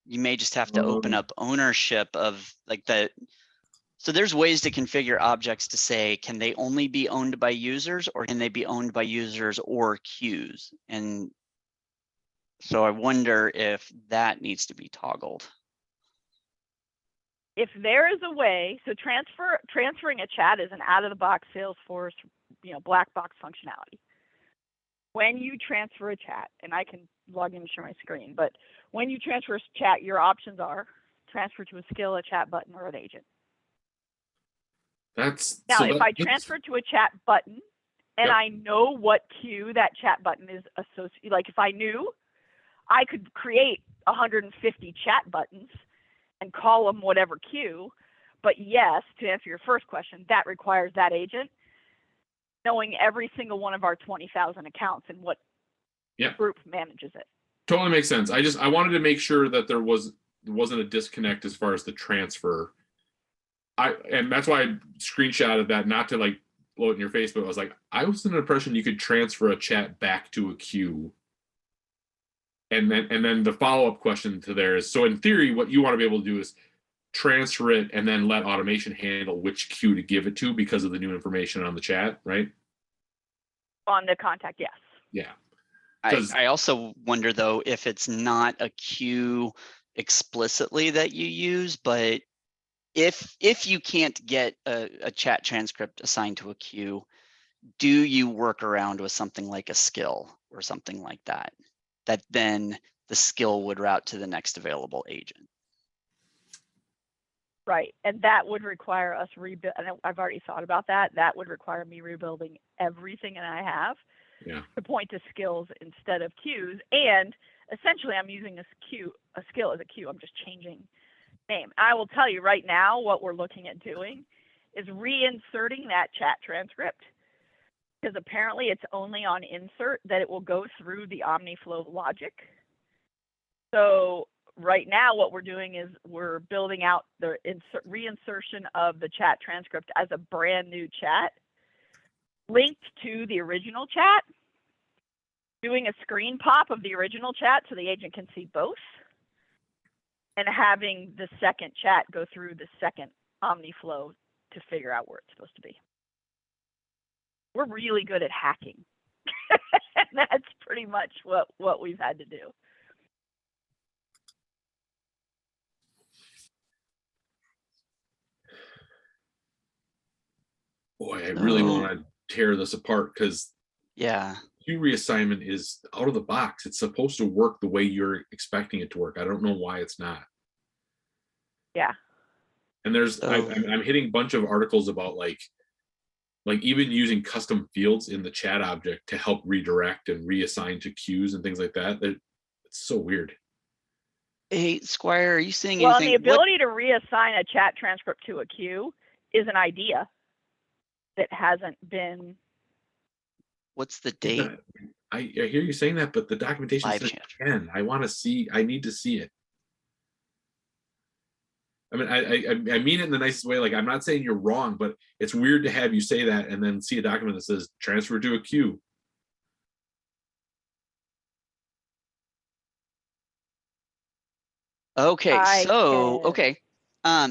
You may just have to open up ownership of like the. So there's ways to configure objects to say, can they only be owned by users or can they be owned by users or queues? And so I wonder if that needs to be toggled. If there is a way, so transferring a chat is an out-of-the-box Salesforce, black box functionality. when you transfer a chat, and I can log in and share my screen, but when you transfer a chat, your options are transfer to a skill, a chat button, or an agent. That's Now, so if that- I that's- transfer to a chat button and Yep. I know what queue that chat button is associated, like if I knew, I could create 150 chat buttons and call them whatever queue. But yes, to answer your first question, that requires that agent knowing every single one of our 20,000 accounts and what Yep. group manages it. Totally makes sense. I wanted to make sure that there wasn't a disconnect as far as the transfer. And that's why I screenshotted that, not to like blow it in your face, but I was like, I was under the impression you could transfer a chat back to a queue. And then the follow-up question to there is, so in theory, what you want to be able to do is transfer it and then let automation handle which queue to give it to because of the new information on the chat, right? On the contact, yes. Yeah. I also wonder though if it's not a queue explicitly that you use, but if you can't get a chat transcript assigned to a queue, do you work around with something like a skill or something like that? That then the skill would route to the next available agent. Right, and that would require us rebuild. And I've already thought about that. That would require me rebuilding everything that I have to point to skills instead of queues. And essentially, I'm using a skill as a queue. I'm just changing name. I will tell you right now, what we're looking at doing is reinserting that chat transcript, because apparently it's only on insert that it will go through the OmniFlow logic. So right now what we're doing is we're building out the reinsertion of the chat transcript as a brand new chat linked to the original chat, doing a screen pop of the original chat so the agent can see both, and having the second chat go through the second OmniFlow to figure out where it's supposed to be. We're really good at hacking. And that's pretty much what we've had to do. Boy, I really want to tear this apart because Yeah. queue reassignment is out of the box. It's supposed to work the way you're expecting it to work. I don't know why it's not. Yeah. And I'm hitting a bunch of articles about like even using custom fields in the chat object to help redirect and reassign to queues and things like that. It's so weird. Hey, Squire, are you seeing Well, and anything? the ability to reassign a chat transcript to a queue is an idea that hasn't been. What's the date? I hear you saying that, but the documentation Live says chat. 10. I need to see it. I mean, I mean it in the nicest way. Like, I'm not saying you're wrong, but it's weird to have you say that and then see a document that says transfer to a queue. Okay,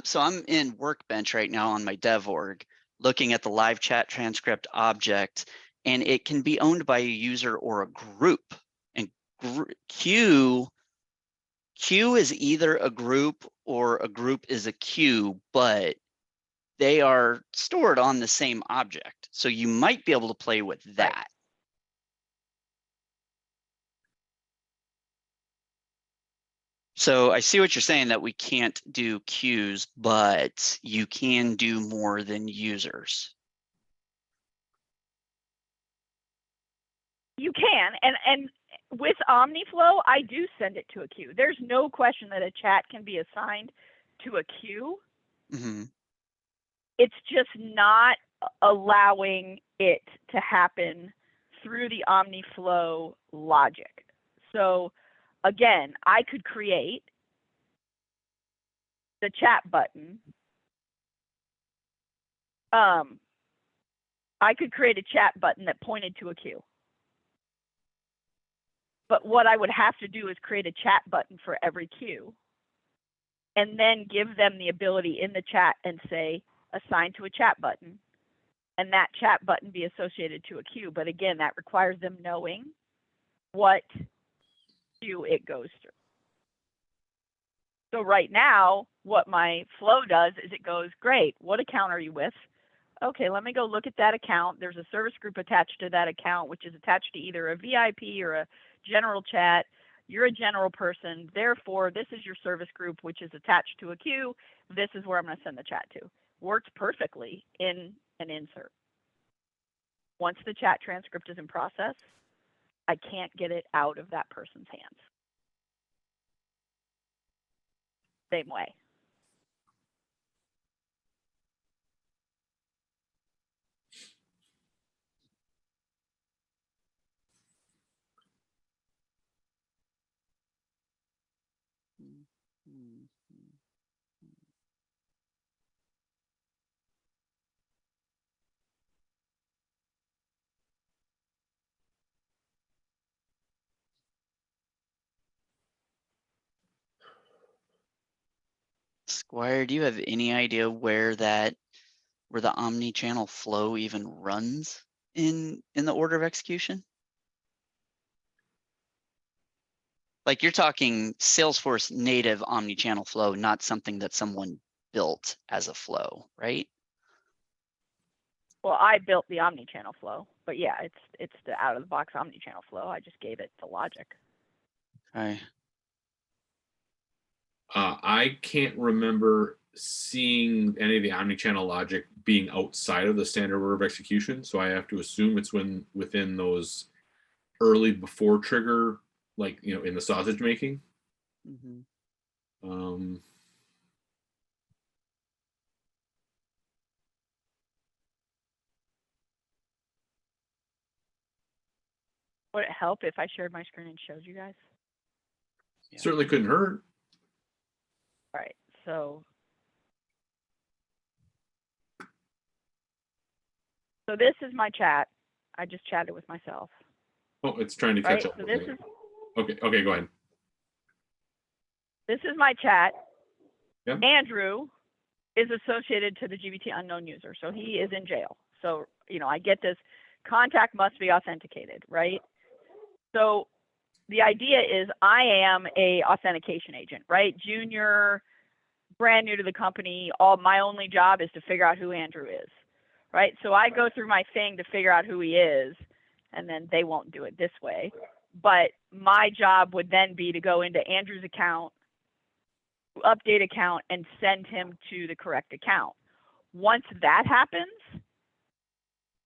so I'm in Workbench right now on my dev org, looking at the live chat transcript object, and it can be owned by a user or a group. And queue is either a group or a group is a queue, but they are stored on the same object. So you might be able to play with that. Right. So I see what you're saying, that we can't do queues, but you can do more than users. You can, and with OmniFlow, I do send it to a queue. There's no question that a chat can be assigned to a queue. Mm-hmm. It's just not allowing it to happen through the OmniFlow logic. So again, I could create the chat button. I could create a chat button that pointed to a queue. But what I would have to do is create a chat button for every queue and then give them the ability in the chat and say, assign to a chat button, and that chat button be associated to a queue. But again, that requires them knowing what queue it goes through. So right now, what my flow does is it goes, great, what account are you with? okay, let me go look at that account. There's a service group attached to that account, which is attached to either a VIP or a general chat. You're a general person. Therefore, this is your service group, which is attached to a queue. This is where I'm going to send the chat to. Works perfectly in an insert. Once the chat transcript is in process, I can't get it out of that person's hands. Same way. Squire, do you have any idea where the omni-channel flow even runs in the order of execution? Like you're talking Salesforce native omni-channel flow, not something that someone built as a flow, right? Well, I built the omni-channel flow, but yeah, it's the out-of-the-box omni-channel flow. I just gave it the logic. Okay. I can't remember seeing any of the omni-channel logic being outside of the standard order of execution. So I have to assume it's within those early before trigger, like, you know, in the sausage making. Mm-hmm. Would it help if I shared my screen and showed you guys? Yeah. Certainly couldn't hurt. All right, so this is my chat. I just chatted with myself. Oh, it's trying to Right, catch up. so with this me. is Okay, go ahead. this is my chat. Yep. Andrew is associated to the GBT unknown user, so he is in jail. So, you know, I get this contact must be authenticated, right? So the idea is I am a authentication agent, right? Junior, brand new to the company. My only job is to figure out who Andrew is, right? So I go through my thing to figure out who he is, and then they won't do it this way. But my job would then be to go into Andrew's account, update account, and send him to the correct account. Once that happens,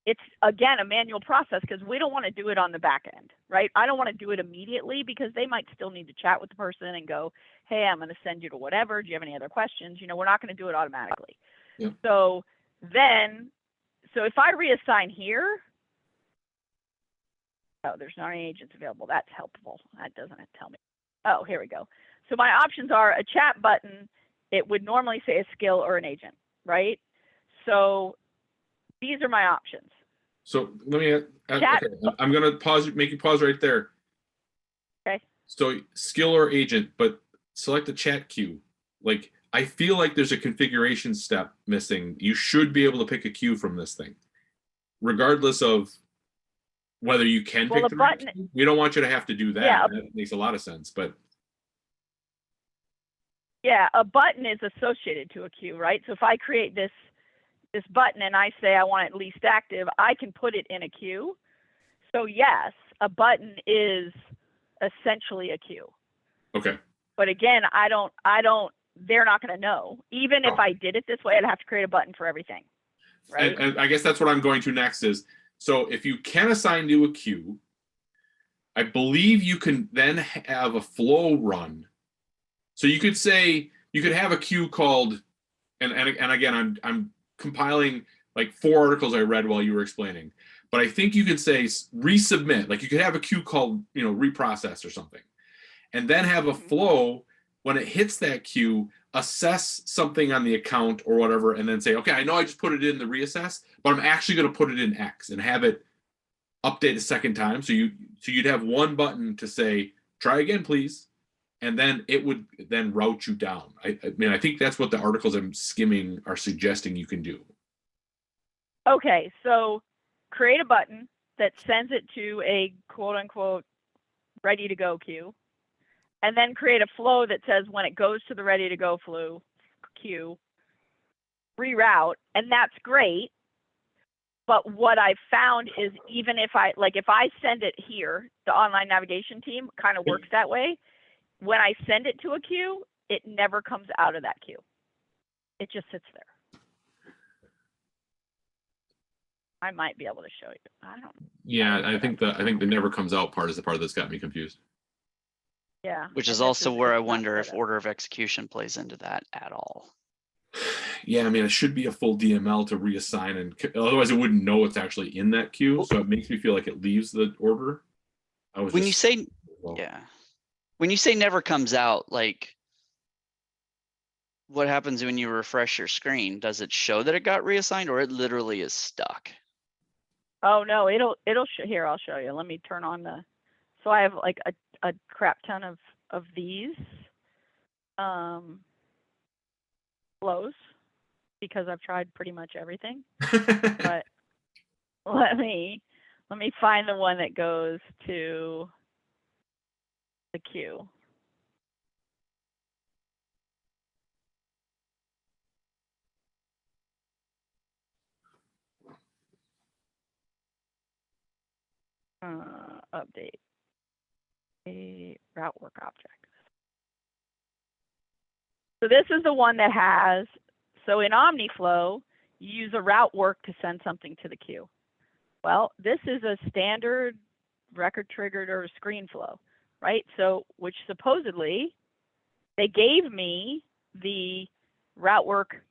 it's again a manual process because we don't want to do it on the back end, right? I don't want to do it immediately because they might still need to chat with the person and go, hey, I'm going to send you to whatever. Do you have any other questions? You know, we're not going to do it automatically. Yep. So if I reassign here, oh, there's not any agents available. That's helpful. That doesn't tell me. Oh, here we go. So my options are a chat button. It would normally say a skill or an agent, right? So these are my options. So let me, Chat. okay, I'm going to make you pause right there. Okay. So skill or agent, but select the chat queue. Like, I feel like there's a configuration step missing. You should be able to pick a queue from this thing, regardless of whether you can pick the right queue. We don't want you to have to do that. Yeah. That makes a lot of sense, but. Yeah, a button is associated to a queue, right? So if I create this button and I say I want it least active, I can put it in a queue. So yes, a button is essentially a queue. Okay. But again, they're not going to know. Even if I did it this way, I'd have to create a button for everything. Right. And I guess that's what I'm going to next is, so if you can assign to a queue, I believe you can then have a flow run. So you could say, you could have a queue called, and again, I'm compiling like 4 articles I read while you were explaining, but I think you could say resubmit, like you could have a queue called, you know, reprocess or something, and then have a flow when it hits that queue, assess something on the account or whatever, and then say, okay, I know I just put it in the reassess, but I'm actually going to put it in X and have it update a second time. So you'd have one button to say, try again, please. And then it would then route you down. I mean, I think that's what the articles I'm skimming are suggesting you can do. Okay, so create a button that sends it to a quote unquote ready to go queue, and then create a flow that says when it goes to the ready to go queue, reroute, and that's great. But what I found is even if I send it here, the online navigation team kind of works that way. When I send it to a queue, it never comes out of that queue. It just sits there. I might be able to show you. I don't. Yeah, I think the never comes out part is the part that's got me confused. Yeah. Which and is this also where I it's not wonder if set up. order of execution plays into that at all. Yeah, I mean, it should be a full DML to reassign, and otherwise it wouldn't know it's actually in that queue. So it makes me feel like it leaves the order. I was When you just, say, well, yeah, when you say never comes out, like, what happens when you refresh your screen? Does it show that it got reassigned, or it literally is stuck? Oh no, it'll here, I'll show you. Let me turn on the, so I have like a crap ton of these flows because I've tried pretty much everything. But let me find the one that goes to the queue. Update a route work object. So this is the one that has, so in OmniFlow, you use a route work to send something to the queue. Well, this is a standard record triggered or screen flow, right? So, which supposedly they gave me the route work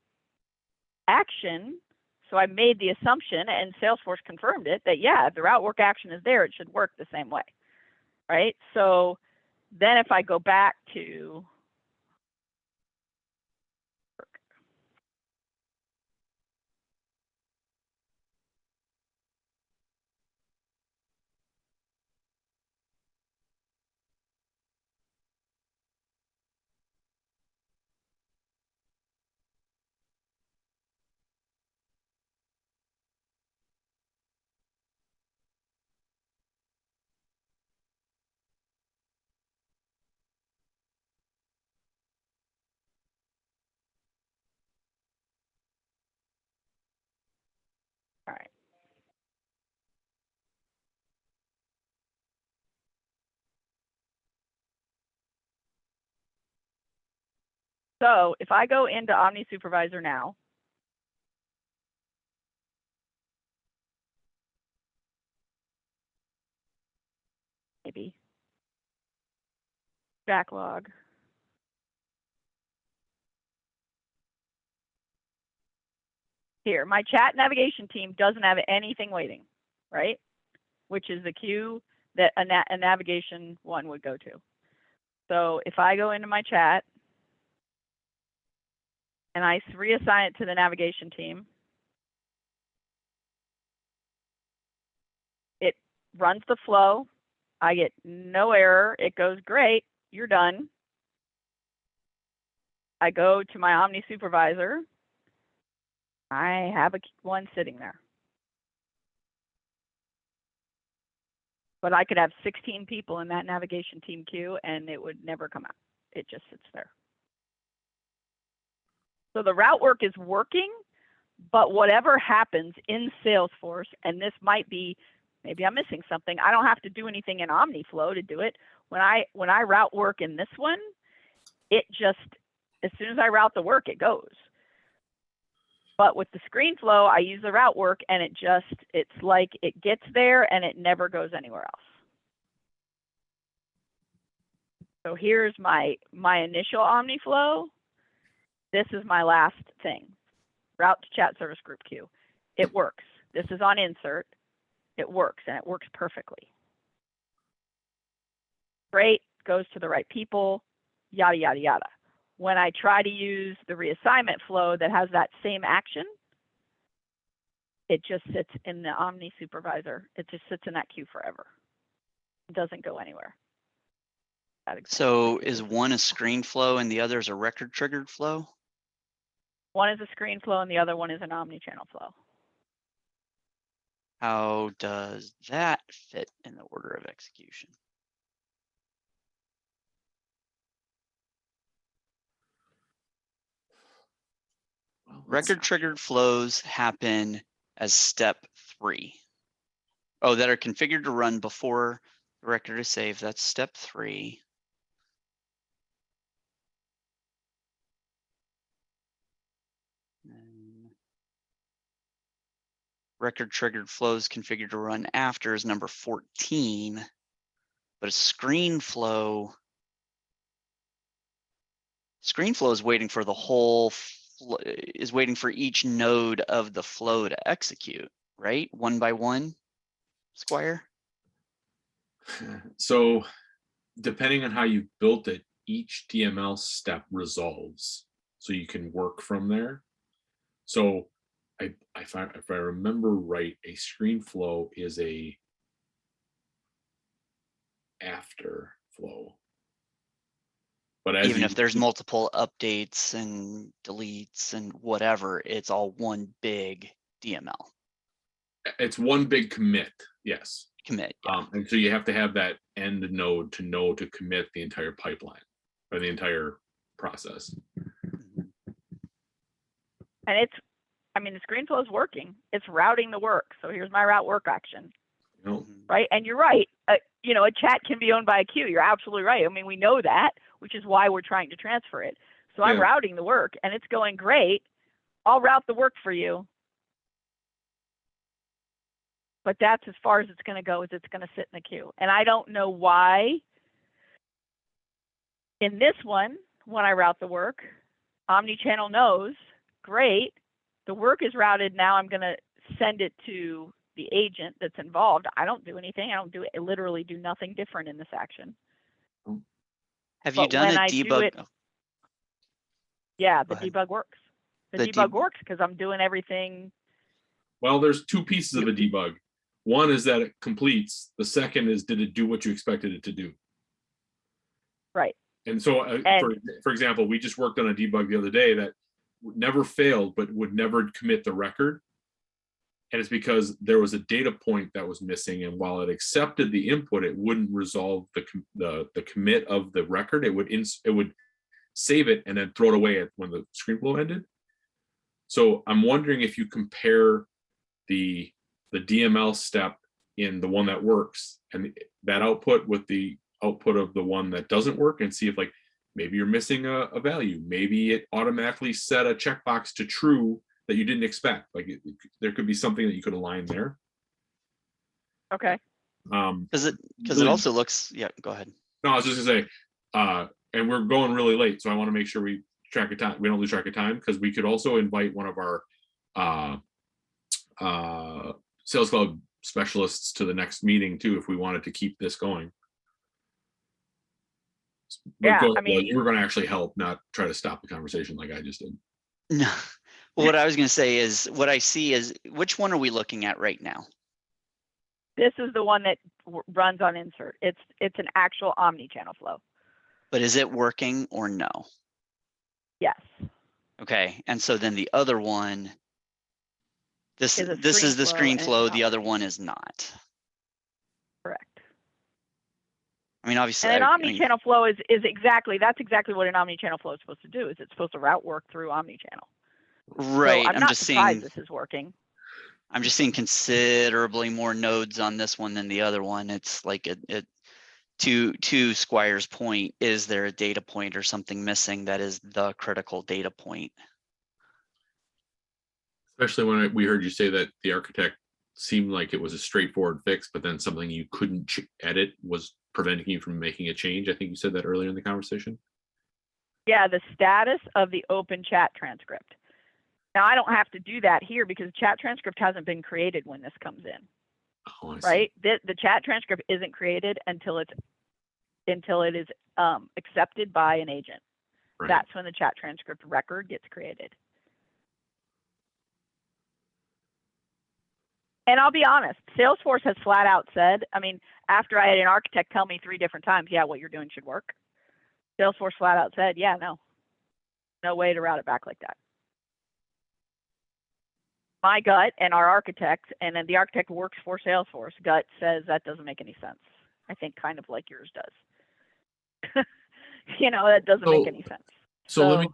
action. So I made the assumption, and Salesforce confirmed it, that yeah, if the route work action is there, it should work the same way, right? So then if I go back to all right. So if I go into Omni Supervisor now, maybe backlog. Here, my chat navigation team doesn't have anything waiting, right? Which is the queue that a navigation one would go to. So if I go into my chat and I reassign it to the navigation team, it runs the flow. I get no error. It goes, great, you're done. I go to my Omni Supervisor. I have one sitting there. But I could have 16 people in that navigation team queue and it would never come out. It just sits there. So the route work is working, but whatever happens in Salesforce, and this might be, maybe I'm missing something. I don't have to do anything in OmniFlow to do it. When I route work in this one, it just, as soon as I route the work, it goes. But with the screen flow, I use the route work and it's like it gets there and it never goes anywhere else. So here's my initial OmniFlow. This is my last thing. Route to chat service group queue. It works. This is on insert. It works and it works perfectly. Great, goes to the right people, yada, yada, yada. When I try to use the reassignment flow that has that same action, it just sits in the Omni Supervisor. It just sits in that queue forever. It doesn't go anywhere. So is one a screen flow and the other is a record triggered flow? One is a screen flow and the other one is an omni-channel flow. How does that fit in the order of execution? Record triggered flows happen as step 3. Oh, that are configured to run before the record is saved. That's step 3. And record triggered flows configured to run after is number 14, but a screen flow is waiting for the whole is waiting for each node of the flow to execute, right? One by one, Squire? So depending on how you built it, each DML step resolves, so you can work from there. So if I remember right, a screen flow is a after flow. But as Even you, if there's multiple updates and deletes and whatever, it's all one big DML it's one big commit, yes. commit. Yeah. And so you have to have that end node to know to commit the entire pipeline or the entire process. Mhm. And it's, I mean, the screen flow is working. It's routing the work. So here's my route work action, You know, Mhm. right? And you're right. You know, a chat can be owned by a queue. You're absolutely right. I mean, we know that, which is why we're trying to transfer it. So I'm Yeah. routing the work and it's going great. I'll route the work for you. But that's as far as it's going to go, is it's going to sit in the queue. And I don't know why in this one, when I route the work, Omni-channel knows, great, the work is routed. Now I'm going to send it to the agent that's involved. I don't do anything. I literally do nothing different in this action. Have you But done when a I do debug? it- Yeah, the Go ahead. debug works. The The debug deb- works because I'm doing everything. well, there's two pieces of a debug. One is that it completes. The second is, did it do what you expected it to do? Right. And so, And- for example, we just worked on a debug the other day that never failed, but would never commit the record. And it's because there was a data point that was missing, and while it accepted the input, it wouldn't resolve the commit of the record. It would save it and then throw it away when the screen flow ended. So I'm wondering if you compare the DML step in the one that works and that output with the output of the one that doesn't work, and see if like maybe you're missing a value. Maybe it automatically set a checkbox to true that you didn't expect. Like there could be something that you could align there. Okay. Because it Really- also looks, yeah, go ahead. No, I was just gonna say, and we're going really late, so I want to make sure we track of time. We don't lose track of time, because we could also invite one of our Sales Cloud specialists to the next meeting too, if we wanted to keep this going. But Yeah, go I ahead, mean- you were going to actually help, not try to stop the conversation like I just did. No. Well, what I was going to say is what I see is, which one are we looking at right now? This is the one that runs on insert. It's an actual omni-channel flow. But is it working or no? Yes. Okay. And so then the other one, this Is a is screen the flow screen and it's flow. not The other working. one is not. Correct. I mean, obviously, And an I mean, omni-channel flow is exactly, that's exactly what an omni-channel flow is supposed to do, is it's supposed to route work through omni-channel. right. So I'm I'm not just surprised seeing, this is working. I'm just seeing considerably more nodes on this one than the other one. It's like to Squire's point, is there a data point or something missing that is the critical data point? Especially when we heard you say that the architect seemed like it was a straightforward fix, but then something you couldn't edit was preventing you from making a change. I think you said that earlier in the conversation. Yeah, the status of the open chat transcript. Now I don't have to do that here because chat transcript hasn't been created when this comes in, Oh, I see. right? The chat transcript isn't created until it is accepted by an agent. Right. That's when the chat transcript record gets created. And I'll be honest, Salesforce has flat out said, I mean, after I had an architect tell me 3 different times, yeah, what you're doing should work. Salesforce flat out said, yeah, no way to route it back like that. My gut and our architect, and then the architect works for Salesforce, gut says that doesn't make any sense. I think kind of like yours does. You know, that doesn't make any sense. So let me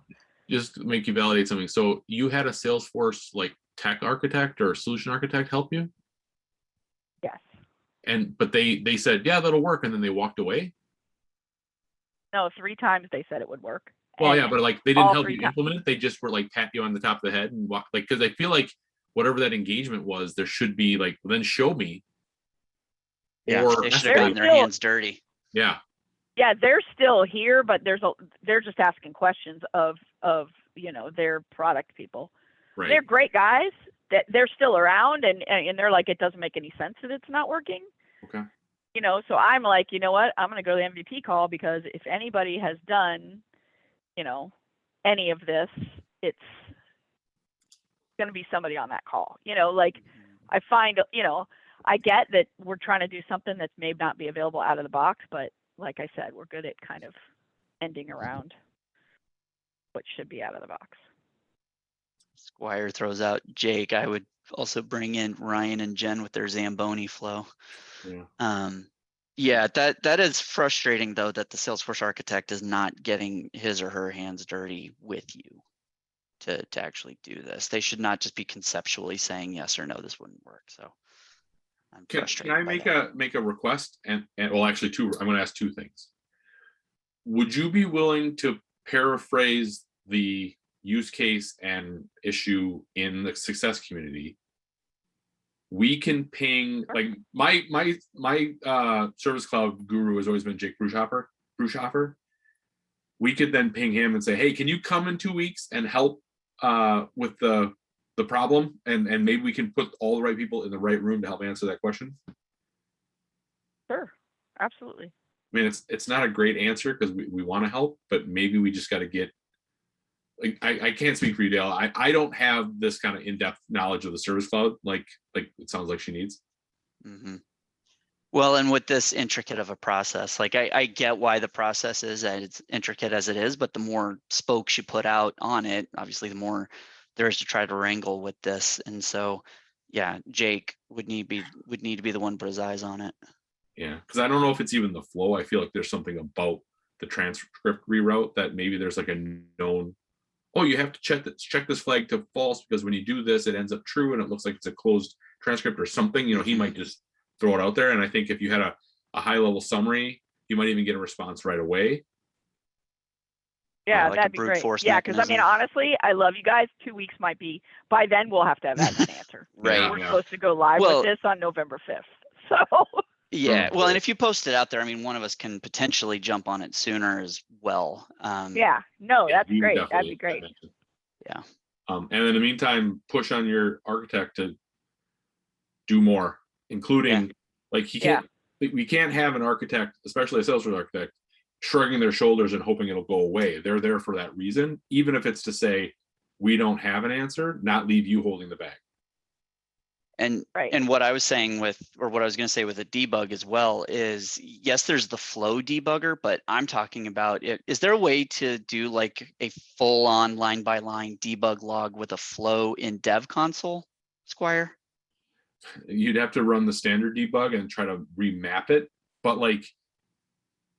just make you validate something. So you had a Salesforce like tech architect or solution architect help you? but they said, yeah, that'll work. And then they walked away. No, 3 times they said it would work. Well, And yeah, but like they didn't all help 3 you times. implement it. They just were like pat you on the top of the head and walk, like, because I feel like whatever that engagement was, there should be like, then show me. Yeah, Or they should They're have gotten their still- hands dirty. yeah, Yeah, they're still here, but they're just asking questions of their product people. right. They're great guys. That they're still around, and they're like, it doesn't make any sense that it's not working. Okay. So I'm like, you know what? I'm gonna go to the MVP call, because if anybody has done, any of this, it's gonna be somebody on that call. Like I find, I get that we're trying to do something that may not be available out of the box, but like I said, we're good at kind of ending around what should be out of the box. Squire throws out Jake. I would also bring in Ryan and Jen with their Zamboni flow. Yeah. Yeah, that is frustrating though, that the Salesforce architect is not getting his or her hands dirty with you to actually do this. They should not just be conceptually saying yes or no, this wouldn't work. So I'm Can frustrated. I by make that. a request? And well, actually two. I'm going to ask 2 things. Would you be willing to paraphrase the use case and issue in the success community? We can ping, like my Service Cloud guru has always been Jake Bruchhofer. We could then ping him and say, hey, can you come in 2 weeks and help with the problem? And maybe we can put all the right people in the right room to help answer that question. Sure, absolutely. I mean, it's not a great answer because we want to help, but maybe we just got to get, like, I can't speak for you, Dale. I don't have this kind of in-depth knowledge of the Service Cloud like it sounds like she needs. Mm-hmm. Well, and with this intricate of a process, like I get why the process is as intricate as it is, but the more spokes you put out on it, obviously the more there is to try to wrangle with this. And so, yeah, Jake would need to be the one to put his eyes on it. Yeah, because I don't know if it's even the flow. I feel like there's something about the transcript reroute that maybe there's like a known, oh, you have to check this flag to false, because when you do this, it ends up true and it looks like it's a closed transcript or something. He might just throw it out there. And I think if you had a high level summary, you might even get a response right away. Yeah, like a that'd be brute great. force Yeah, because I mean, mechanism. honestly, I love you guys. 2 weeks might be, by then we'll have to have had an answer. Right. We're Yeah. supposed to go live Well- with this on November 5th. So Yeah, Oh, well, and boy. if you post it out there, I mean, one of us can potentially jump on it sooner as well. yeah, no, Yeah, that's we would great. That'd definitely be great. mention. Yeah. And in the meantime, push on your architect to do more, including like we can't have an architect, especially a Salesforce architect, shrugging their shoulders and hoping it'll go away. They're there for that reason, even if it's to say we don't have an answer, not leave you holding the bag. And Right. and what I was saying what I was going to say with the debug as well is, yes, there's the flow debugger, but I'm talking about it. Is there a way to do like a full on line by line debug log with a flow in dev console, Squire? You'd have to run the standard debug and try to remap it, but like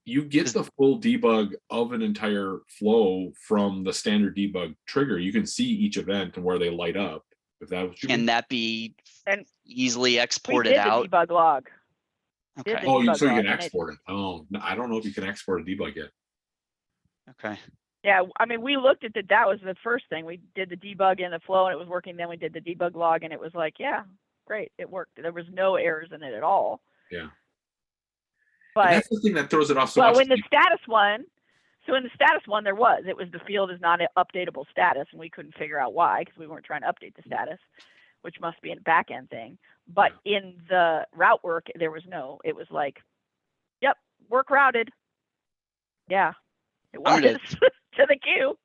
you get the full debug of an entire flow from the standard debug trigger. You can see each event and where they light up. If that was Can that be And easily we exported did out? the debug log. Okay. the so you debug log, can and export it. Oh, no, I don't know if you can export a debug yet. Okay. Yeah, I mean, we looked at that was the first thing. We did the debug in the flow and it was working. Then we did the debug log and it was like, yeah, great, it worked. There was no errors in it at all. Yeah. And But that's the thing that throws it off so well, much. in the status one, so in the status one, it was the field is not an updatable status, and we couldn't figure out why because we weren't trying to update the status, which must be a back end thing. But in the route work, there was no. It was like, yep, work routed. Yeah, it was I'm gonna- to the queue.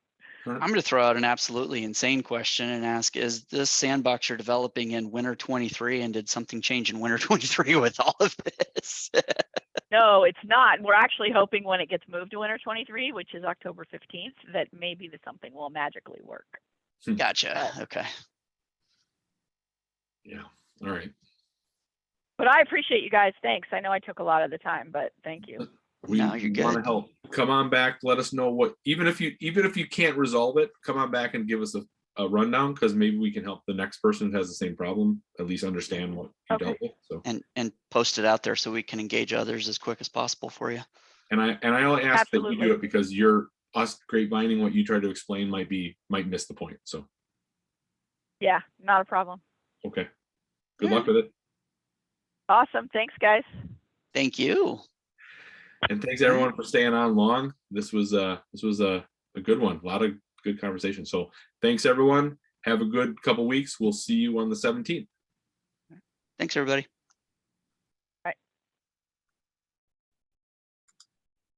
I'm going to throw out an absolutely insane question and ask, is this sandbox you're developing in winter 23, and did something change in winter 23 with all of this? No, it's not. We're actually hoping when it gets moved to winter 23, which is October 15th, that maybe something will magically work. Gotcha. Okay. Yeah. All right. But I appreciate you guys. Thanks. I know I took a lot of the time, but thank you. We No, want you're to good. help. Come on back. Let us know what, even if you can't resolve it, come on back and give us a rundown, because maybe we can help the next person who has the same problem at least understand what you Okay. dealt with. So, And post it out there so we can engage others as quick as possible for you. and I only ask that you Absolutely. do it because us grapevining what you try to explain might miss the point. So, Yeah, not a problem. okay. Good luck with it. Awesome. Thanks, guys. Thank you. And thanks everyone for staying on long. This was a good one. A lot of good conversation. So thanks everyone. Have a good couple weeks. We'll see you on the 17th. Thanks, everybody.